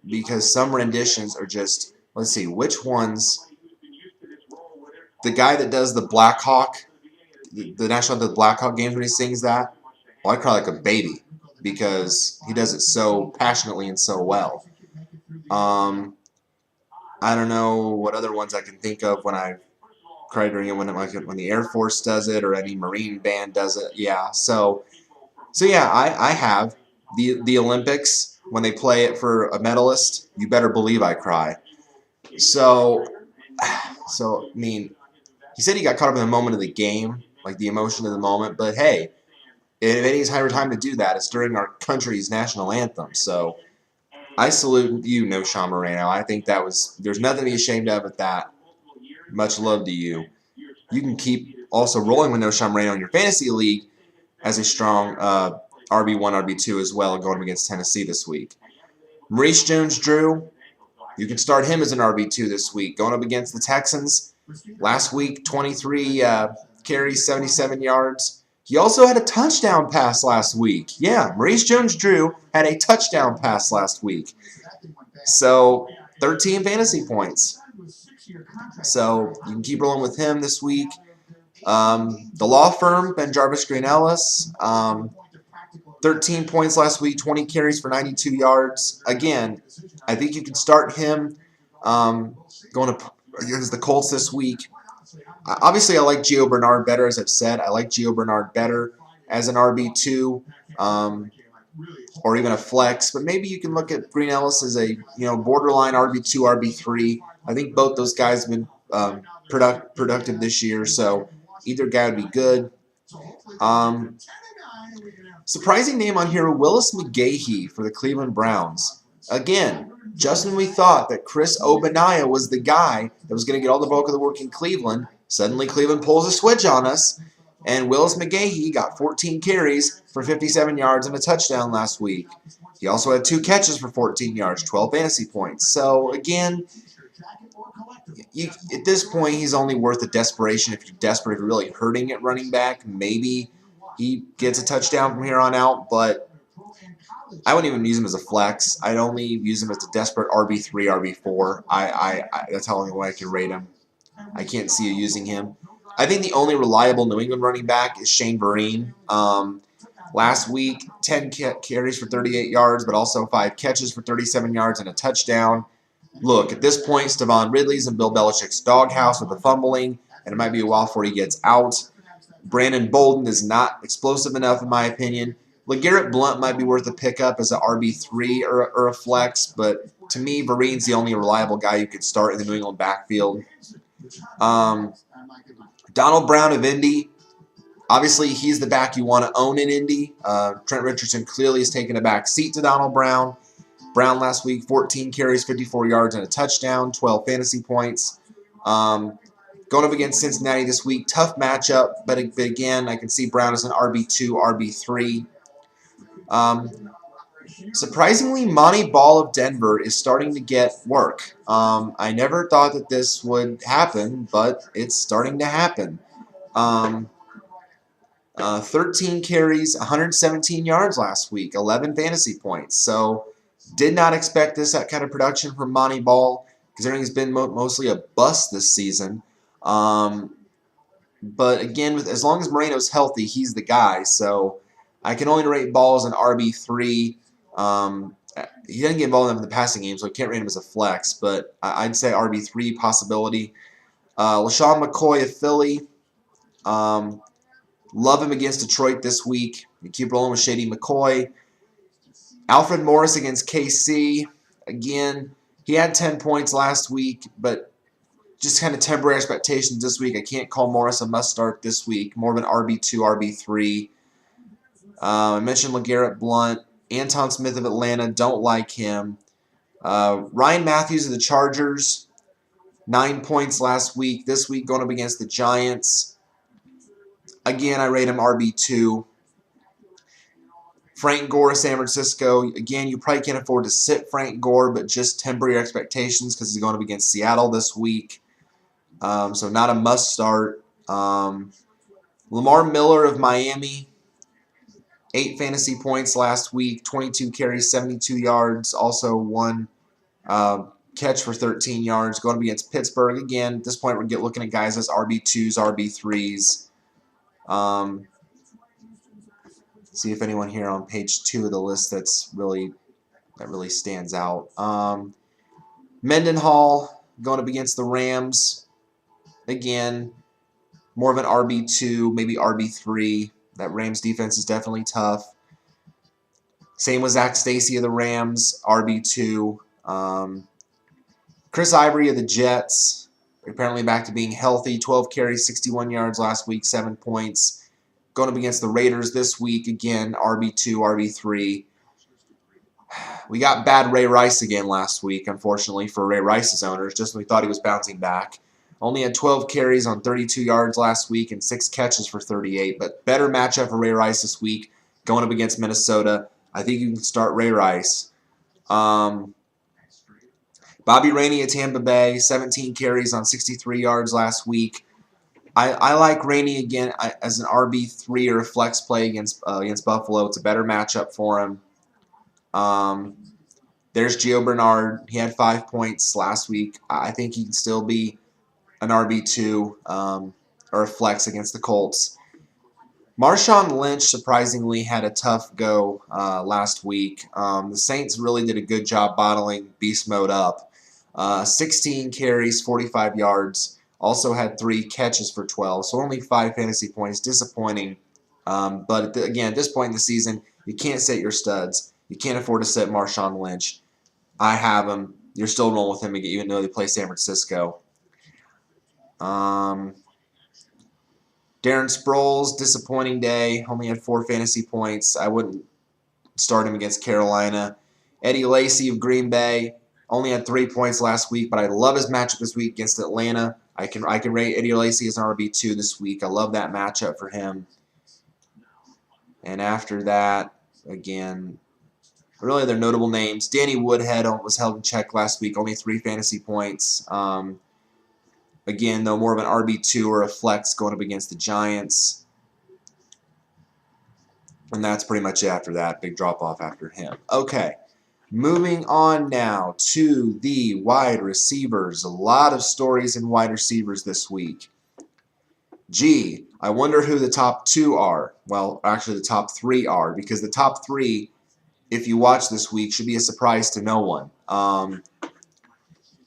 Because some renditions are just, let's see, which ones? The guy that does the Black Hawk, the national anthem, the Black Hawk games when he sings that, well, I cry like a baby because he does it so passionately and so well. I don't know what other ones I can think of when I cry during it, when the Air Force does it or any Marine band does it. Yeah, so yeah, I have the Olympics when they play it for a medalist. You better believe I cry. So So, I mean, he said he got caught up in the moment of the game, like the emotion of the moment. But hey, if any time to do that, it's during our country's national anthem. So I salute you, No Sean Moreno. I think there's nothing to be ashamed of at that. Much love to you. You can keep also rolling with No Sean Moreno in your fantasy league as a strong RB1, RB2 as well, going up against Tennessee this week. Maurice Jones-Drew, you can start him as an RB2 this week, going up against the Texans. Last week, 23 carries, 77 yards. He also had a touchdown pass last week. Yeah, Maurice Jones-Drew had a touchdown pass last week. So, 13 fantasy points. So, you can keep rolling with him this week. The law firm, Ben Jarvis Green Ellis, 13 points last week, 20 carries for 92 yards. Again, I think you can start him going against the Colts this week. Obviously, I like Gio Bernard better, as I've said. I like Gio Bernard better as an RB2 or even a flex. But maybe you can look at Green Ellis as a borderline RB2, RB3. I think both those guys have been productive this year, so either guy would be good. Surprising name on here, Willis McGahee for the Cleveland Browns. Again, just when we thought that Chris Ogbonnaya was the guy that was going to get all the bulk of the work in Cleveland, suddenly Cleveland pulls a switch on us, and Willis McGahee got 14 carries for 57 yards and a touchdown last week. He also had 2 catches for 14 yards, 12 fantasy points. So, again, at this point, he's only worth a desperation. If you're desperate, if you're really hurting at running back, maybe he gets a touchdown from here on out, but I wouldn't even use him as a flex. I'd only use him as a desperate RB3, RB4. That's the only way I can rate him. I can't see you using him. I think the only reliable New England running back is Shane Vereen. Last week, 10 carries for 38 yards, but also 5 catches for 37 yards and a touchdown. Look, at this point, Stevan Ridley's in Bill Belichick's doghouse with the fumbling, and it might be a while before he gets out. Brandon Bolden is not explosive enough, in my opinion. LeGarrette Blount might be worth a pickup as an RB3 or a flex, but to me, Vereen's the only reliable guy you could start in the New England backfield. Donald Brown of Indy. Obviously, he's the back you want to own in Indy. Trent Richardson clearly has taken a back seat to Donald Brown. Brown last week, 14 carries, 54 yards, and a touchdown, 12 fantasy points. Going up against Cincinnati this week, tough matchup, but again, I can see Brown as an RB2, RB3. Surprisingly, Monty Ball of Denver is starting to get work. I never thought that this would happen, but it's starting to happen. 13 carries, 117 yards last week, 11 fantasy points. So, did not expect that kind of production from Monty Ball, considering he's been mostly a bust this season. But again, as long as Moreno's healthy, he's the guy. So I can only rate Ball as an RB3. He doesn't get involved in the passing game, so I can't rate him as a flex. But I'd say RB3 possibility. LaShawn McCoy of Philly. Love him against Detroit this week. You keep rolling with Shady McCoy. Alfred Morris against KC. Again, he had 10 points last week, but just kind of temporary expectations this week. I can't call Morris a must-start this week. More of an RB2, RB3. I mentioned LeGarrette Blount. Anton Smith of Atlanta. Don't like him. Ryan Matthews of the Chargers. 9 points last week. This week going up against the Giants. Again, I rate him RB2. Frank Gore of San Francisco. Again, you probably can't afford to sit Frank Gore, but just temper your expectations because he's going up against Seattle this week. So not a must-start. Lamar Miller of Miami. 8 fantasy points last week. 22 carries, 72 yards. Also 1 catch for 13 yards. Going up against Pittsburgh. Again, at this point, we're looking at guys as RB2s, RB3s. See if anyone here on page 2 of the list that really stands out. Mendenhall going up against the Rams. Again, more of an RB2, maybe RB3. That Rams defense is definitely tough. Same with Zach Stacy of the Rams, RB2. Chris Ivory of the Jets. apparently back to being healthy. 12 carries, 61 yards last week, 7 points. Going up against the Raiders this week, again, RB2, RB3. We got bad Ray Rice again last week, unfortunately, for Ray Rice's owners, just when we thought he was bouncing back. Only had 12 carries on 32 yards last week and 6 catches for 38, but better matchup for Ray Rice this week, going up against Minnesota. I think you can start Ray Rice. Bobby Rainey at Tampa Bay, 17 carries on 63 yards last week. I like Rainey again as an RB3 or a flex play against Buffalo. It's a better matchup for him. There's Gio Bernard. He had 5 points last week. I think he can still be an RB2 or a flex against the Colts. Marshawn Lynch surprisingly had a tough go last week. The Saints really did a good job bottling beast mode up. 16 carries, 45 yards. Also had 3 catches for 12, so only 5 fantasy points. Disappointing. But again, at this point in the season, you can't sit your studs. You can't afford to sit Marshawn Lynch. I have him. You're still rolling with him even though they play San Francisco. Darren Sproles, disappointing day. Only had 4 fantasy points. I wouldn't start him against Carolina. Eddie Lacy of Green Bay only had 3 points last week, but I love his matchup this week against Atlanta. I can rate Eddie Lacy as an RB2 this week. I love that matchup for him. And after that, again, really they're notable names. Danny Woodhead was held in check last week, only 3 fantasy points. Again, though, more of an RB2 or a flex going up against the Giants. And that's pretty much it after that. Big drop-off after him. Okay, moving on now to the wide receivers. A lot of stories in wide receivers this week. Gee, I wonder who the top 2 are. Well, actually the top 3 are, because the top 3, if you watch this week, should be a surprise to no one.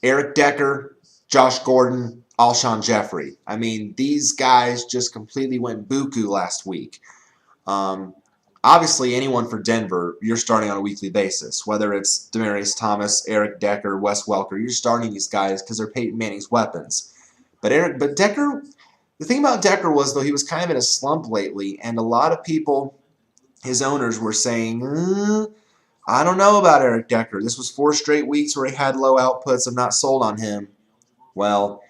Eric Decker, Josh Gordon, Alshon Jeffrey. I mean, these guys just completely went buku last week. Obviously, anyone for Denver, you're starting on a weekly basis. Whether it's Demaryius Thomas, Eric Decker, Wes Welker, you're starting these guys because they're Peyton Manning's weapons. But Decker, the thing about Decker was, though, he was kind of in a slump lately, and a lot of people, his owners, were saying, I don't know about Eric Decker. This was 4 straight weeks where he had low outputs. I'm not sold on him. Well,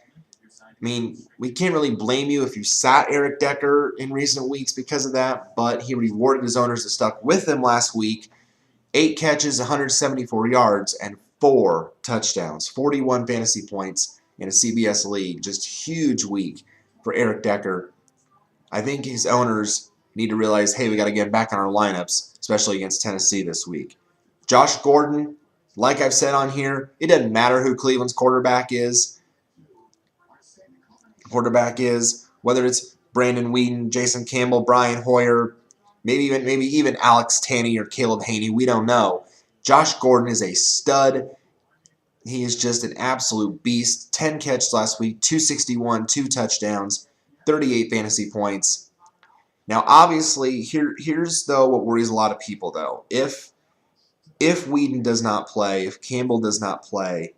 I mean, we can't really blame you if you sat Eric Decker in recent weeks because of that, but he rewarded his owners that stuck with him last week. 8 catches, 174 yards, and 4 touchdowns. 41 fantasy points in a CBS league. Just huge week for Eric Decker. I think his owners need to realize, hey, we got to get him back on our lineups, especially against Tennessee this week. Josh Gordon, like I've said on here, it doesn't matter who Cleveland's quarterback is, whether it's Brandon Whedon, Jason Campbell, Brian Hoyer, maybe even Alex Tanney or Caleb Haney. We don't know. Josh Gordon is a stud. He is just an absolute beast. 10 catches last week, 261, 2 touchdowns, 38 fantasy points. Now, obviously, here's though what worries a lot of people though. If Whedon does not play, if Campbell does not play,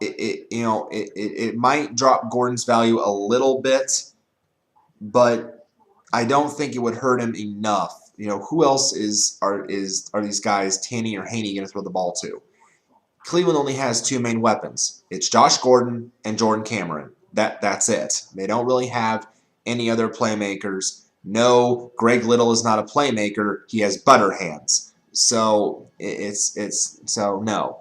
it might drop Gordon's value a little bit, but I don't think it would hurt him enough. Who else are these guys, Tanney or Haney, going to throw the ball to? Cleveland only has 2 main weapons. It's Josh Gordon and Jordan Cameron. That's it. They don't really have any other playmakers. No, Greg Little is not a playmaker. He has butter hands. So no.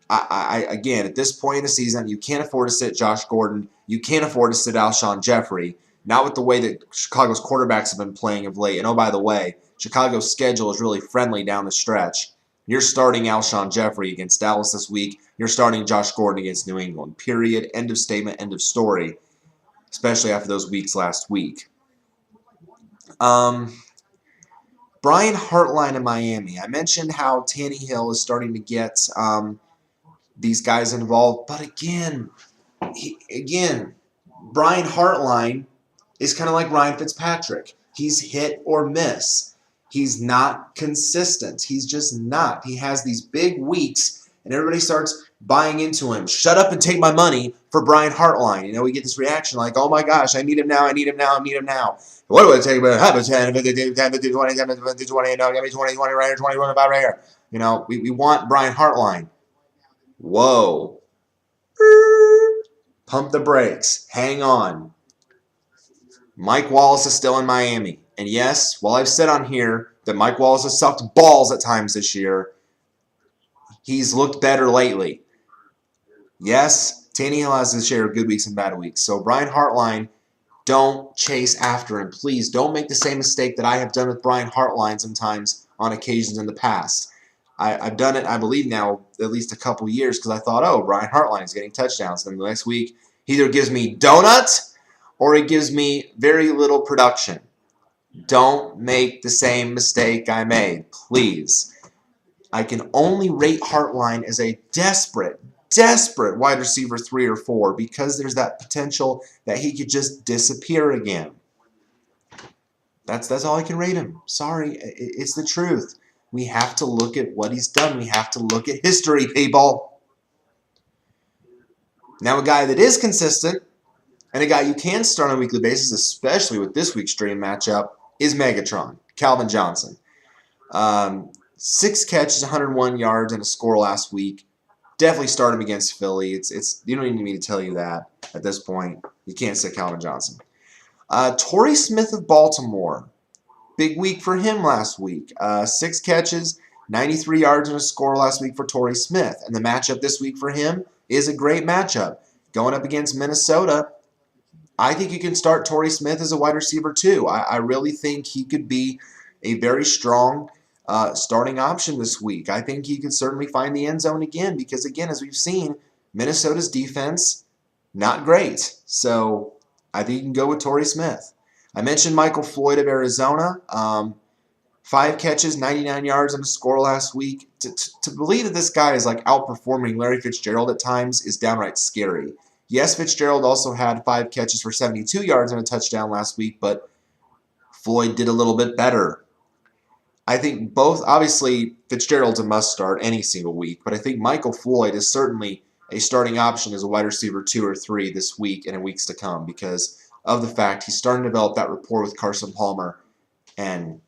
Again, at this point in the season, you can't afford to sit Josh Gordon. You can't afford to sit Alshon Jeffrey. Not with the way that Chicago's quarterbacks have been playing of late. And oh, by the way, Chicago's schedule is really friendly down the stretch. You're starting Alshon Jeffrey against Dallas this week. You're starting Josh Gordon against New England. Period. End of statement. End of story. Especially after those weeks last week. Brian Hartline in Miami. I mentioned how Tannehill is starting to get these guys involved. But again, Brian Hartline is kind of like Ryan Fitzpatrick. He's hit or miss. He's not consistent. He's just not. He has these big weeks, and everybody starts buying into him. Shut up and take my money for Brian Hartline. You know, we get this reaction like, oh my gosh, I need him now, I need him now, I need him now. What do I take about 10, 50, 10, 50, 20, 10, 50, 20, no, give me 20, 20 right here, 20, 25 right here. You know, we want Brian Hartline. Whoa. Pump the brakes. Hang on. Mike Wallace is still in Miami. And yes, while I've said on here that Mike Wallace has sucked balls at times this year, he's looked better lately. Yes, Tannehill has his share of good weeks and bad weeks. So Brian Hartline, don't chase after him. Please don't make the same mistake that I have done with Brian Hartline sometimes on occasions in the past. I've done it, I believe, now at least a couple years because I thought, oh, Brian Hartline is getting touchdowns. Then the next week, he either gives me donut or he gives me very little production. Don't make the same mistake I made, please. I can only rate Hartline as a desperate wide receiver 3 or 4 because there's that potential that he could just disappear again. That's all I can rate him. Sorry, it's the truth. We have to look at what he's done. We have to look at history, people. Now, a guy that is consistent and a guy you can start on a weekly basis, especially with this week's dream matchup, is Megatron, Calvin Johnson. 6 catches, 101 yards, and a score last week. Definitely start him against Philly. It's you don't need me to tell you that at this point. You can't sit Calvin Johnson. Torrey Smith of Baltimore. Big week for him last week. 6 catches, 93 yards, and a score last week for Torrey Smith. And the matchup this week for him is a great matchup. Going up against Minnesota, I think you can start Torrey Smith as a wide receiver too. I really think he could be a very strong starting option this week. I think he could certainly find the end zone again because, again, as we've seen, Minnesota's defense, not great. So I think you can go with Torrey Smith. I mentioned Michael Floyd of Arizona. 5 catches, 99 yards, and a score last week. To believe that this guy is like outperforming Larry Fitzgerald at times is downright scary. Yes, Fitzgerald also had 5 catches for 72 yards and a touchdown last week, but Floyd did a little bit better. I think both, obviously, Fitzgerald's a must-start any single week, but I think Michael Floyd is certainly a starting option as a wide receiver 2 or 3 this week and in weeks to come because of the fact he's starting to develop that rapport with Carson Palmer, and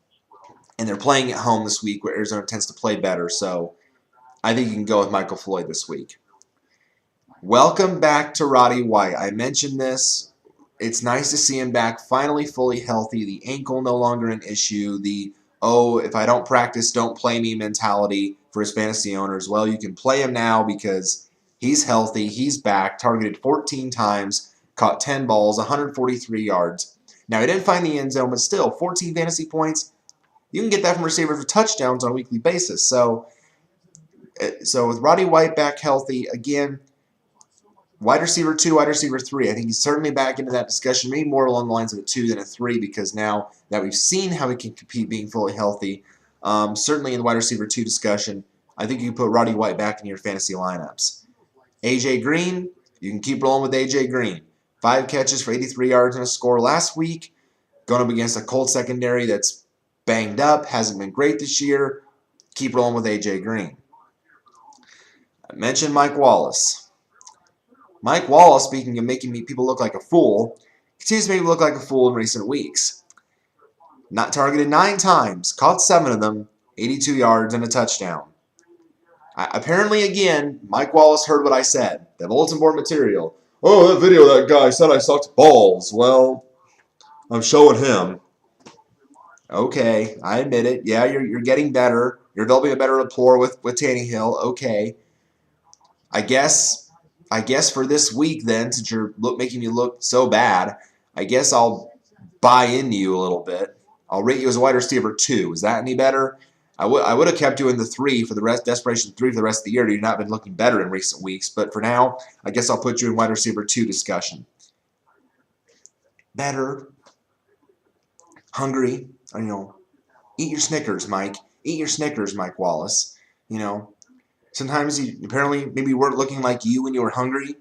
they're playing at home this week where Arizona tends to play better, so I think you can go with Michael Floyd this week. Welcome back to Roddy White. I mentioned this. It's nice to see him back, finally fully healthy. The ankle no longer an issue. The, oh, if I don't practice, don't play me mentality for his fantasy owners. Well, you can play him now because he's healthy. He's back, targeted 14 times, caught 10 balls, 143 yards. Now, he didn't find the end zone, but still, 14 fantasy points. You can get that from receivers with touchdowns on a weekly basis. So with Roddy White back healthy, again, wide receiver 2, wide receiver 3. I think he's certainly back into that discussion, maybe more along the lines of a 2 than a 3 because now that we've seen how he can compete being fully healthy, certainly in the wide receiver 2 discussion, I think you can put Roddy White back in your fantasy lineups. A.J. Green, you can keep rolling with A.J. Green. 5 catches for 83 yards and a score last week, going up against a Colts secondary that's banged up, hasn't been great this year. Keep rolling with A.J. Green. I mentioned Mike Wallace. Mike Wallace, speaking of making people look like a fool, continues to make me look like a fool in recent weeks. Not targeted 9 times, caught 7 of them, 82 yards and a touchdown. Apparently, again, Mike Wallace heard what I said. The bulletin board material. Oh, that video that guy said I sucked balls. Well, I'm showing him. Okay, I admit it. Yeah, you're getting better. You're developing a better rapport with Tannehill. Okay. I guess for this week then, since you're making me look so bad, I guess I'll buy into you a little bit. I'll rate you as a wide receiver 2. Is that any better? I would have kept you in the 3 for the rest, desperation 3 for the rest of the year. You've not been looking better in recent weeks, but for now, I guess I'll put you in wide receiver 2 discussion. Better. Hungry. Eat your Snickers, Mike. Eat your Snickers, Mike Wallace. Sometimes you apparently maybe weren't looking like you when you were hungry.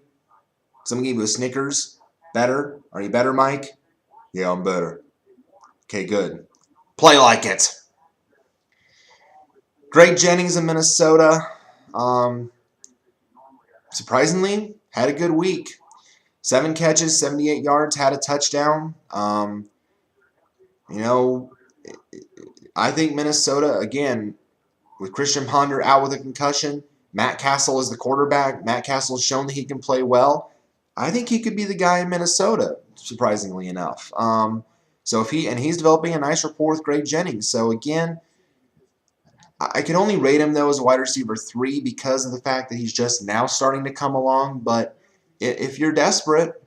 Someone gave you a Snickers. Better? Are you better, Mike? Yeah, I'm better. Okay, good. Play like it. Greg Jennings in Minnesota. surprisingly, had a good week. 7 catches, 78 yards, had a touchdown. You know, I think Minnesota, again, with Christian Ponder out with a concussion, Matt Castle is the quarterback. Matt Castle has shown that he can play well. I think he could be the guy in Minnesota, surprisingly enough. So if he's developing a nice rapport with Greg Jennings. So again, I can only rate him though as a wide receiver 3 because of the fact that he's just now starting to come along. But if you're desperate,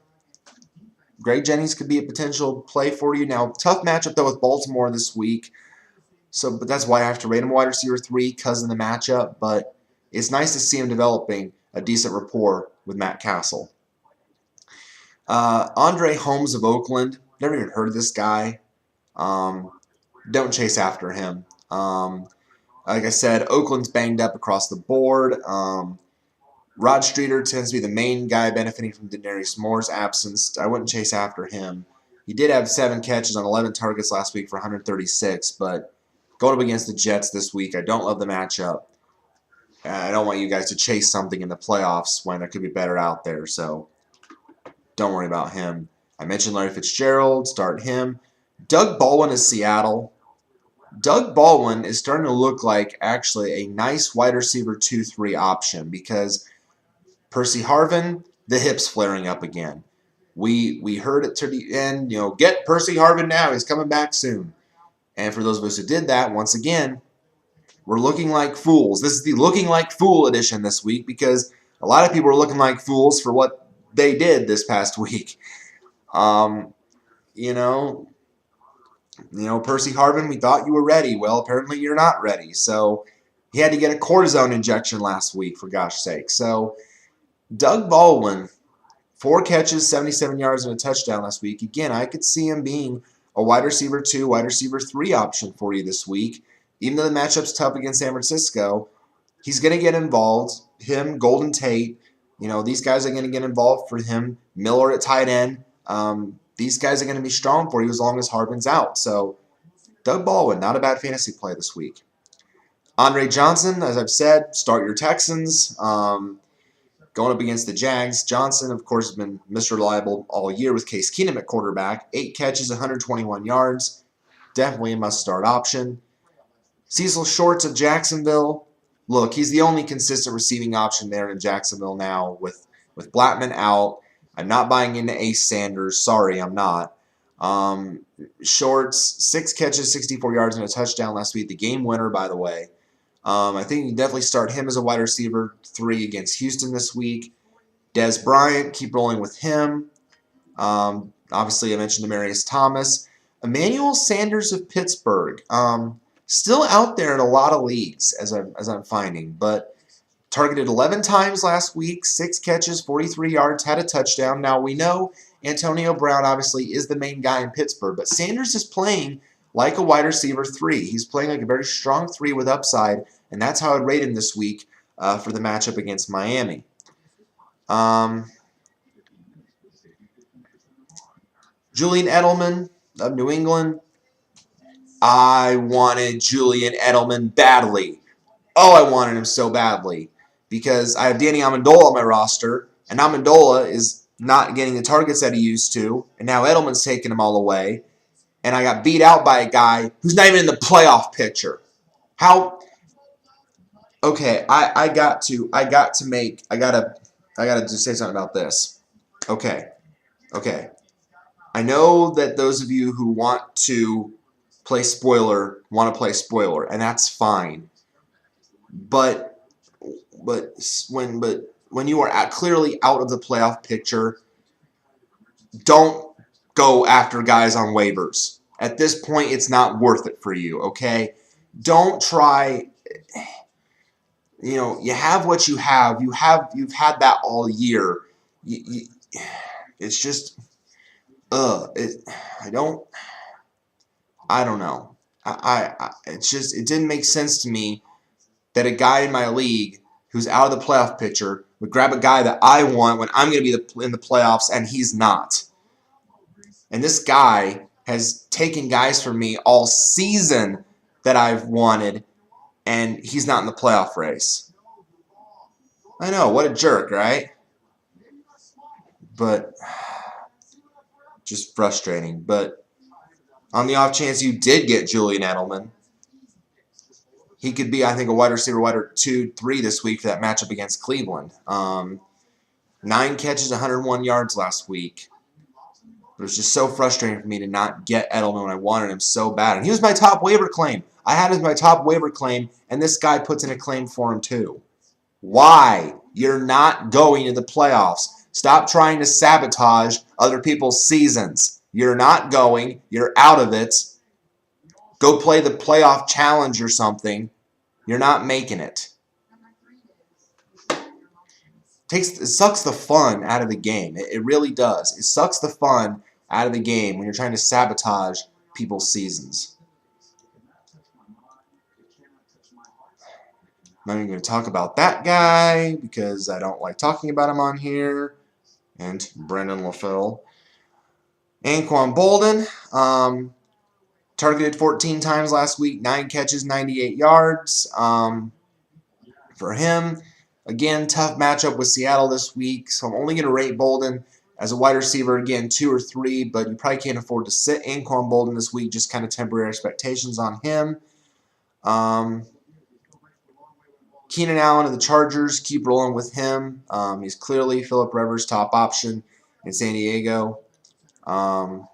Greg Jennings could be a potential play for you. Now, tough matchup though with Baltimore this week. But that's why I have to rate him wide receiver 3 because of the matchup. But it's nice to see him developing a decent rapport with Matt Castle. Andre Holmes of Oakland. Never even heard of this guy. Don't chase after him. Like I said, Oakland's banged up across the board. Rod Streeter tends to be the main guy benefiting from Denarius Moore's absence. I wouldn't chase after him. He did have 7 catches on 11 targets last week for 136, but going up against the Jets this week, I don't love the matchup. I don't want you guys to chase something in the playoffs when there could be better out there, so don't worry about him. I mentioned Larry Fitzgerald, start him. Doug Baldwin is Seattle. Doug Baldwin is starting to look like actually a nice wide receiver 2-3 option because Percy Harvin, the hips flaring up again. We heard it to the end, get Percy Harvin now. He's coming back soon. And for those of us who did that, once again, we're looking like fools. This is the looking like fool edition this week because a lot of people are looking like fools for what they did this past week. Percy Harvin, we thought you were ready. Well, apparently you're not ready. So he had to get a cortisone injection last week, for gosh sake. So Doug Baldwin, 4 catches, 77 yards, and a touchdown last week. Again, I could see him being a wide receiver 2, wide receiver 3 option for you this week. Even though the matchup's tough against San Francisco, he's going to get involved. Him, Golden Tate, these guys are going to get involved for him. Miller at tight end. These guys are going to be strong for you as long as Harvin's out. So Doug Baldwin, not a bad fantasy play this week. Andre Johnson, as I've said, start your Texans. Going up against the Jags. Johnson, of course, has been Mr. Reliable all year with Case Keenum at quarterback. 8 catches, 121 yards. Definitely a must-start option. Cecil Shorts of Jacksonville. Look, he's the only consistent receiving option there in Jacksonville now with Blackman out. I'm not buying into Ace Sanders. Sorry, I'm not. Shorts, 6 catches, 64 yards, and a touchdown last week. The game winner, by the way. I think you can definitely start him as a wide receiver 3 against Houston this week. Dez Bryant, keep rolling with him. Obviously, I mentioned Demaryius Thomas. Emmanuel Sanders of Pittsburgh. Still out there in a lot of leagues, as I'm finding, but targeted 11 times last week, 6 catches, 43 yards, had a touchdown. Now, we know Antonio Brown obviously is the main guy in Pittsburgh, but Sanders is playing like a wide receiver 3. He's playing like a very strong 3 with upside, and that's how I'd rate him this week for the matchup against Miami. Julian Edelman of New England. I wanted Julian Edelman badly. Oh, I wanted him so badly because I have Danny Amendola on my roster, and Amendola is not getting the targets that he used to, and now Edelman's taking them all away, and I got beat out by a guy who's not even in the playoff picture. How? Okay, I got to say something about this. Okay. I know that those of you who want to play spoiler, and that's fine. But when you are clearly out of the playoff picture, don't go after guys on waivers. At this point, it's not worth it for you, okay? Don't try. You have what you have. You've had that all year. It's just, I don't know. It didn't make sense to me that a guy in my league who's out of the playoff picture would grab a guy that I want when I'm going to be in the playoffs and he's not. And this guy has taken guys from me all season that I've wanted, and he's not in the playoff race. I know, what a jerk, right? But just frustrating. But on the off chance you did get Julian Edelman, he could be, I think, a wide receiver, wide 2, 3 this week for that matchup against Cleveland. 9 catches, 101 yards last week. It was just so frustrating for me to not get Edelman when I wanted him so bad. And he was my top waiver claim. I had him as my top waiver claim, and this guy puts in a claim for him too. Why? You're not going to the playoffs. Stop trying to sabotage other people's seasons. You're not going. You're out of it. Go play the playoff challenge or something. You're not making it. It sucks the fun out of the game. It really does. It sucks the fun out of the game when you're trying to sabotage people's seasons. I'm not even going to talk about that guy because I don't like talking about him on here. And Brendan LaFell. Anquan Bolden, targeted 14 times last week, 9 catches, 98 yards for him. Again, tough matchup with Seattle this week, so I'm only going to rate Bolden as a wide receiver, again, 2 or 3, but you probably can't afford to sit Anquan Bolden this week, just kind of temporary expectations on him. Keenan Allen of the Chargers, keep rolling with him. He's clearly Phillip Rivers' top option in San Diego. Let's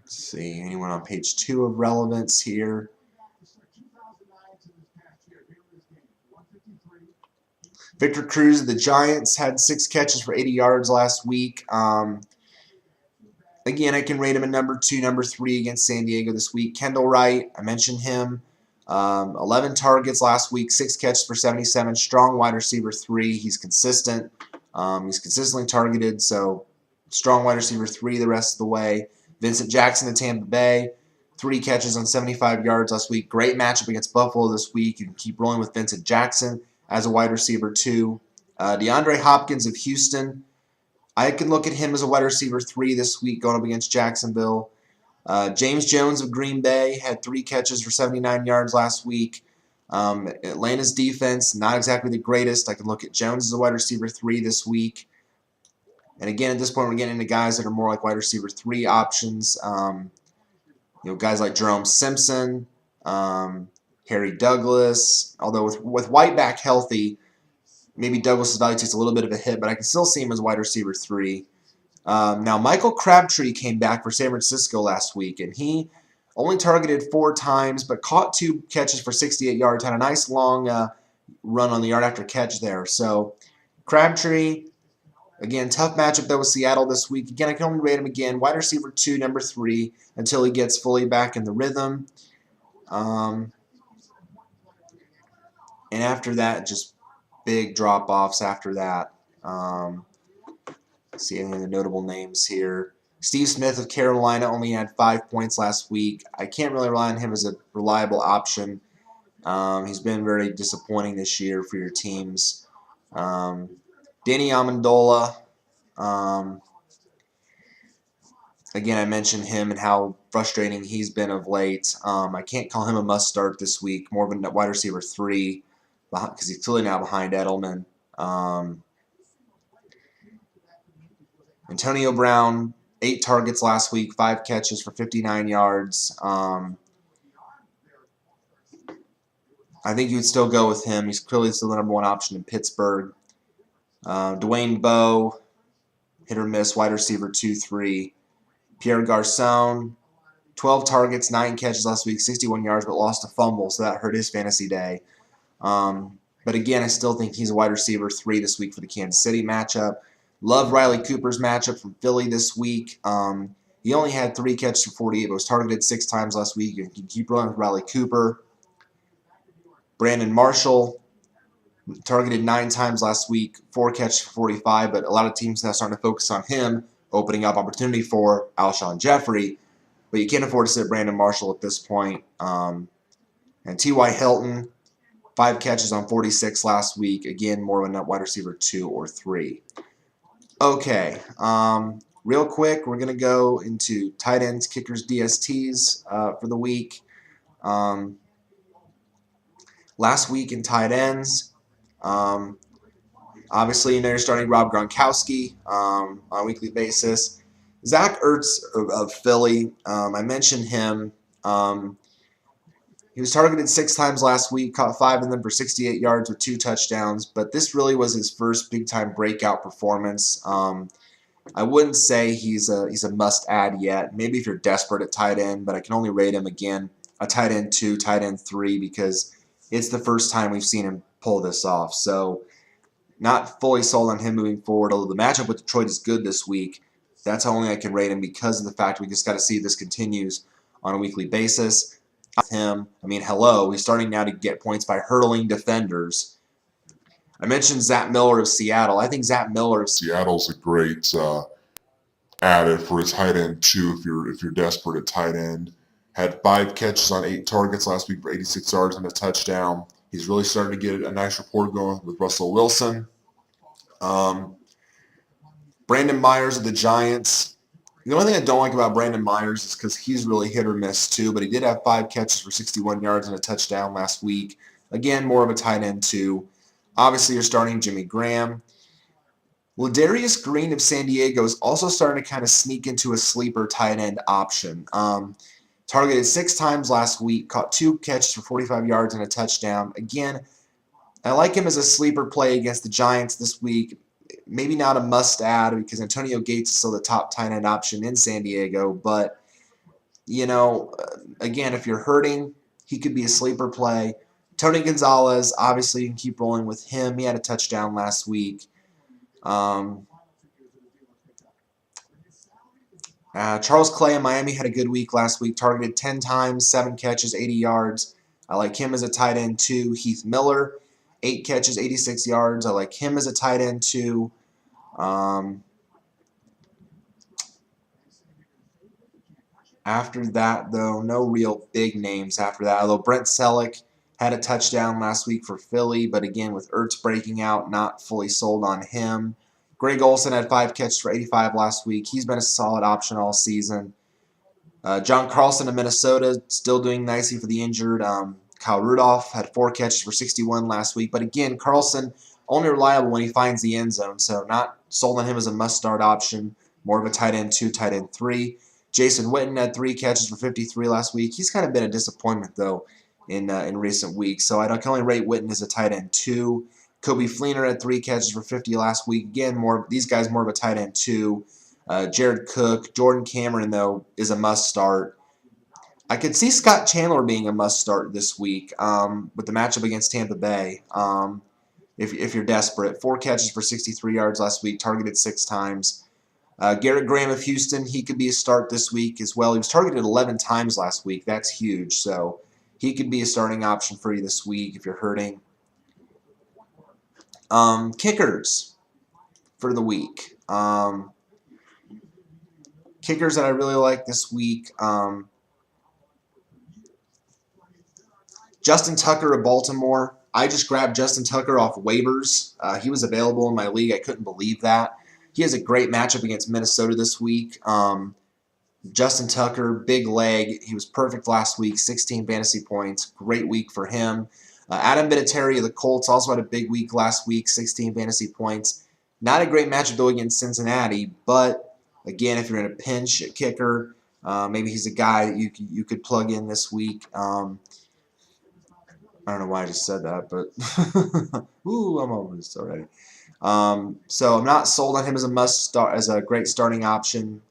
see, anyone on page 2 of relevance here? Victor Cruz of the Giants had 6 catches for 80 yards last week. Again, I can rate him a number 2, number 3 against San Diego this week. Kendall Wright, I mentioned him. 11 targets last week, 6 catches for 77. Strong wide receiver 3. He's consistent. He's consistently targeted, so strong wide receiver 3 the rest of the way. Vincent Jackson of Tampa Bay, 3 catches on 75 yards last week. Great matchup against Buffalo this week. You can keep rolling with Vincent Jackson as a wide receiver 2. DeAndre Hopkins of Houston, I can look at him as a wide receiver 3 this week going up against Jacksonville. James Jones of Green Bay had 3 catches for 79 yards last week. Atlanta's defense, not exactly the greatest. I can look at Jones as a wide receiver 3 this week. And again, at this point, we're getting into guys that are more like wide receiver 3 options. Guys like Jerome Simpson, Harry Douglas. Although with White back healthy, maybe Douglas' value takes a little bit of a hit, but I can still see him as wide receiver 3. Now, Michael Crabtree came back for San Francisco last week, and he only targeted 4 times, but caught 2 catches for 68 yards. Had a nice long run on the yard after catch there. So, Crabtree, again, tough matchup though with Seattle this week. Again, I can only rate him again, wide receiver 2, number 3, until he gets fully back in the rhythm. And after that, just big drop-offs after that. Let's see any of the notable names here. Steve Smith of Carolina only had 5 points last week. I can't really rely on him as a reliable option. He's been very disappointing this year for your teams. Danny Amendola. Again, I mentioned him and how frustrating he's been of late. I can't call him a must-start this week. More of a wide receiver 3 because he's clearly now behind Edelman. Antonio Brown, 8 targets last week, 5 catches for 59 yards. I think you would still go with him. He's clearly still the number 1 option in Pittsburgh. Dwayne Bowe, hit or miss, wide receiver 2, 3. Pierre Garçon, 12 targets, 9 catches last week, 61 yards, but lost a fumble, so that hurt his fantasy day. But again, I still think he's a wide receiver 3 this week for the Kansas City matchup. Love Riley Cooper's matchup from Philly this week. He only had 3 catches for 48, but was targeted 6 times last week. You can keep running with Riley Cooper. Brandon Marshall, targeted 9 times last week, 4 catches for 45, but a lot of teams now starting to focus on him, opening up opportunity for Alshon Jeffrey. But you can't afford to sit Brandon Marshall at this point. And T.Y. Hilton, 5 catches on 46 last week. Again, more of a wide receiver 2 or 3. Okay, real quick, we're going to go into tight ends, kickers, DSTs for the week. Last week in tight ends, obviously, you're starting Rob Gronkowski on a weekly basis. Zach Ertz of Philly, I mentioned him. He was targeted 6 times last week, caught 5 of them for 68 yards with 2 touchdowns, but this really was his first big-time breakout performance. I wouldn't say he's a must-add yet. Maybe if you're desperate at tight end, but I can only rate him, again, a tight end 2, tight end 3, because it's the first time we've seen him pull this off. So not fully sold on him moving forward, although the matchup with Detroit is good this week. That's how only I can rate him because of the fact we just got to see if this continues on a weekly basis. Him, I mean, hello, he's starting now to get points by hurdling defenders. I mentioned Zach Miller of Seattle. I think Zach Miller of Seattle's a great added for a tight end too. If you're desperate at tight end, had 5 catches on 8 targets last week for 86 yards and a touchdown. He's really starting to get a nice rapport going with Russell Wilson. Brandon Myers of the Giants. The only thing I don't like about Brandon Myers is because he's really hit or miss too, but he did have 5 catches for 61 yards and a touchdown last week. Again, more of a tight end too. Obviously, you're starting Jimmy Graham. Ladarius Green of San Diego is also starting to kind of sneak into a sleeper tight end option. Targeted 6 times last week, caught 2 catches for 45 yards and a touchdown. Again, I like him as a sleeper play against the Giants this week. Maybe not a must-add because Antonio Gates is still the top tight end option in San Diego. But, you know, again, if you're hurting, he could be a sleeper play. Tony Gonzalez, obviously you can keep rolling with him. He had a touchdown last week. Charles Clay in Miami had a good week last week. Targeted 10 times, 7 catches, 80 yards. I like him as a tight end too. Heath Miller, 8 catches, 86 yards. I like him as a tight end too. After that, though, no real big names after that. Although Brent Selleck had a touchdown last week for Philly, but again, with Ertz breaking out, not fully sold on him. Greg Olsen had 5 catches for 85 last week. He's been a solid option all season. John Carlson of Minnesota still doing nicely for the injured. Kyle Rudolph had 4 catches for 61 last week. But again, Carlson only reliable when he finds the end zone, so not sold on him as a must-start option. More of a tight end 2, tight end 3. Jason Witten had 3 catches for 53 last week. He's kind of been a disappointment, though, in recent weeks. So I can only rate Witten as a tight end 2. Kobe Fleener had 3 catches for 50 last week. Again, these guys more of a tight end 2. Jared Cook, Jordan Cameron, though, is a must-start. I could see Scott Chandler being a must-start this week with the matchup against Tampa Bay. If you're desperate, 4 catches for 63 yards last week, targeted 6 times. Garrett Graham of Houston, he could be a start this week as well. He was targeted 11 times last week. That's huge. So he could be a starting option for you this week if you're hurting. Kickers for the week. Kickers that I really like this week. Justin Tucker of Baltimore. I just grabbed Justin Tucker off waivers. He was available in my league. I couldn't believe that. He has a great matchup against Minnesota this week. Justin Tucker, big leg. He was perfect last week, 16 fantasy points. Great week for him. Adam Vinatieri of the Colts also had a big week last week, 16 fantasy points. Not a great matchup, though, against Cincinnati. But, again, if you're in a pinch at kicker, maybe he's a guy that you could plug in this week. I don't know why I just said that, but ooh, I'm over this already. So I'm not sold on him as a must-start, as a great starting option.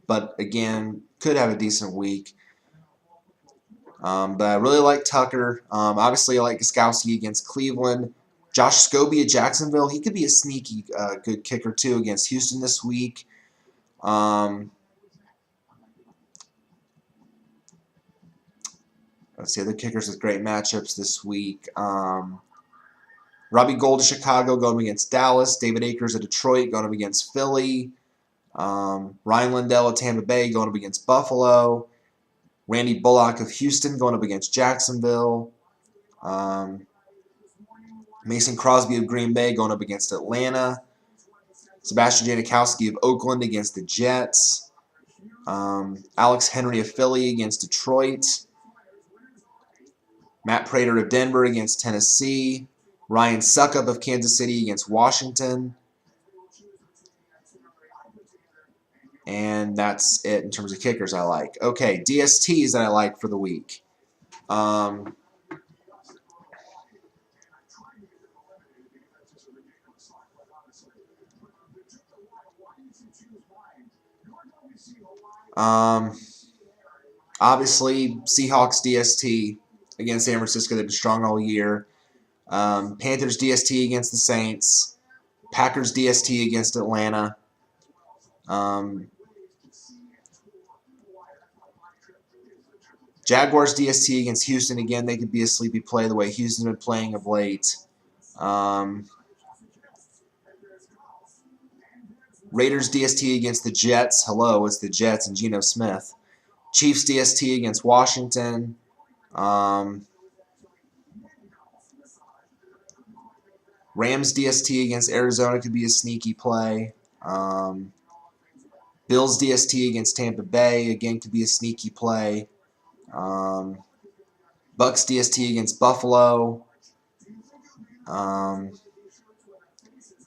But again, could have a decent week. But I really like Tucker. Obviously, I like Gostkowski against Cleveland. Josh Scobie at Jacksonville. He could be a sneaky good kicker too against Houston this week. Let's see other kickers with great matchups this week. Robbie Gould of Chicago going up against Dallas. David Akers of Detroit going up against Philly. Ryan Lindell of Tampa Bay going up against Buffalo. Randy Bullock of Houston going up against Jacksonville. Mason Crosby of Green Bay going up against Atlanta. Sebastian Janikowski of Oakland against the Jets. Alex Henry of Philly against Detroit. Matt Prater of Denver against Tennessee. Ryan Suckup of Kansas City against Washington. And that's it in terms of kickers I like. Okay, DSTs that I like for the week. Obviously, Seahawks DST against San Francisco. They've been strong all year. Panthers DST against the Saints. Packers DST against Atlanta. Jaguars DST against Houston. Again, they could be a sleepy play the way Houston's been playing of late. Raiders DST against the Jets. Hello, it's the Jets and Geno Smith. Chiefs DST against Washington. Rams DST against Arizona could be a sneaky play. Bills DST against Tampa Bay, again, could be a sneaky play. Bucks DST against Buffalo.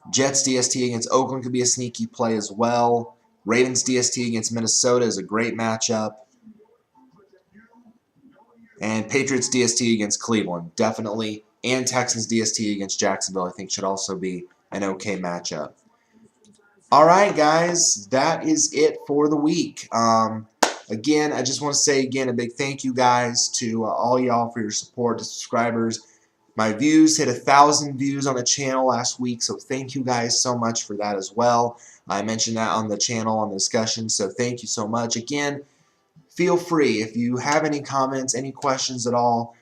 Jets DST against Oakland could be a sneaky play as well. Ravens DST against Minnesota is a great matchup. And Patriots DST against Cleveland, definitely. And Texans DST against Jacksonville, I think, should also be an okay matchup. All right, guys, that is it for the week. Again, I just want to say again a big thank you, guys, to all y'all for your support, to subscribers. My views hit 1,000 views on the channel last week, so thank you guys so much for that as well. I mentioned that on the channel on the discussion, so thank you so much. Again, feel free, if you have any comments, any questions at all,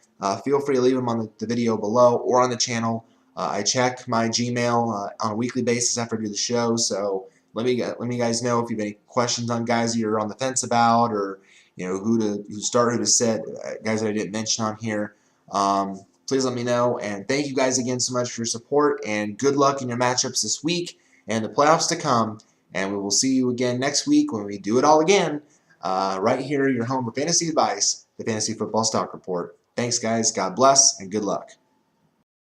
feel free to leave them on the video below or on the channel. I check my Gmail on a weekly basis after I do the show, so let me guys know if you have any questions on guys you're on the fence about, or who to start, who to sit, guys that I didn't mention on here. Please let me know, and thank you guys again so much for your support, and good luck in your matchups this week and the playoffs to come, and we will see you again next week when we do it all again, right here, your home for fantasy advice, the Fantasy Football Stock Report. Thanks, guys. God bless, and good luck.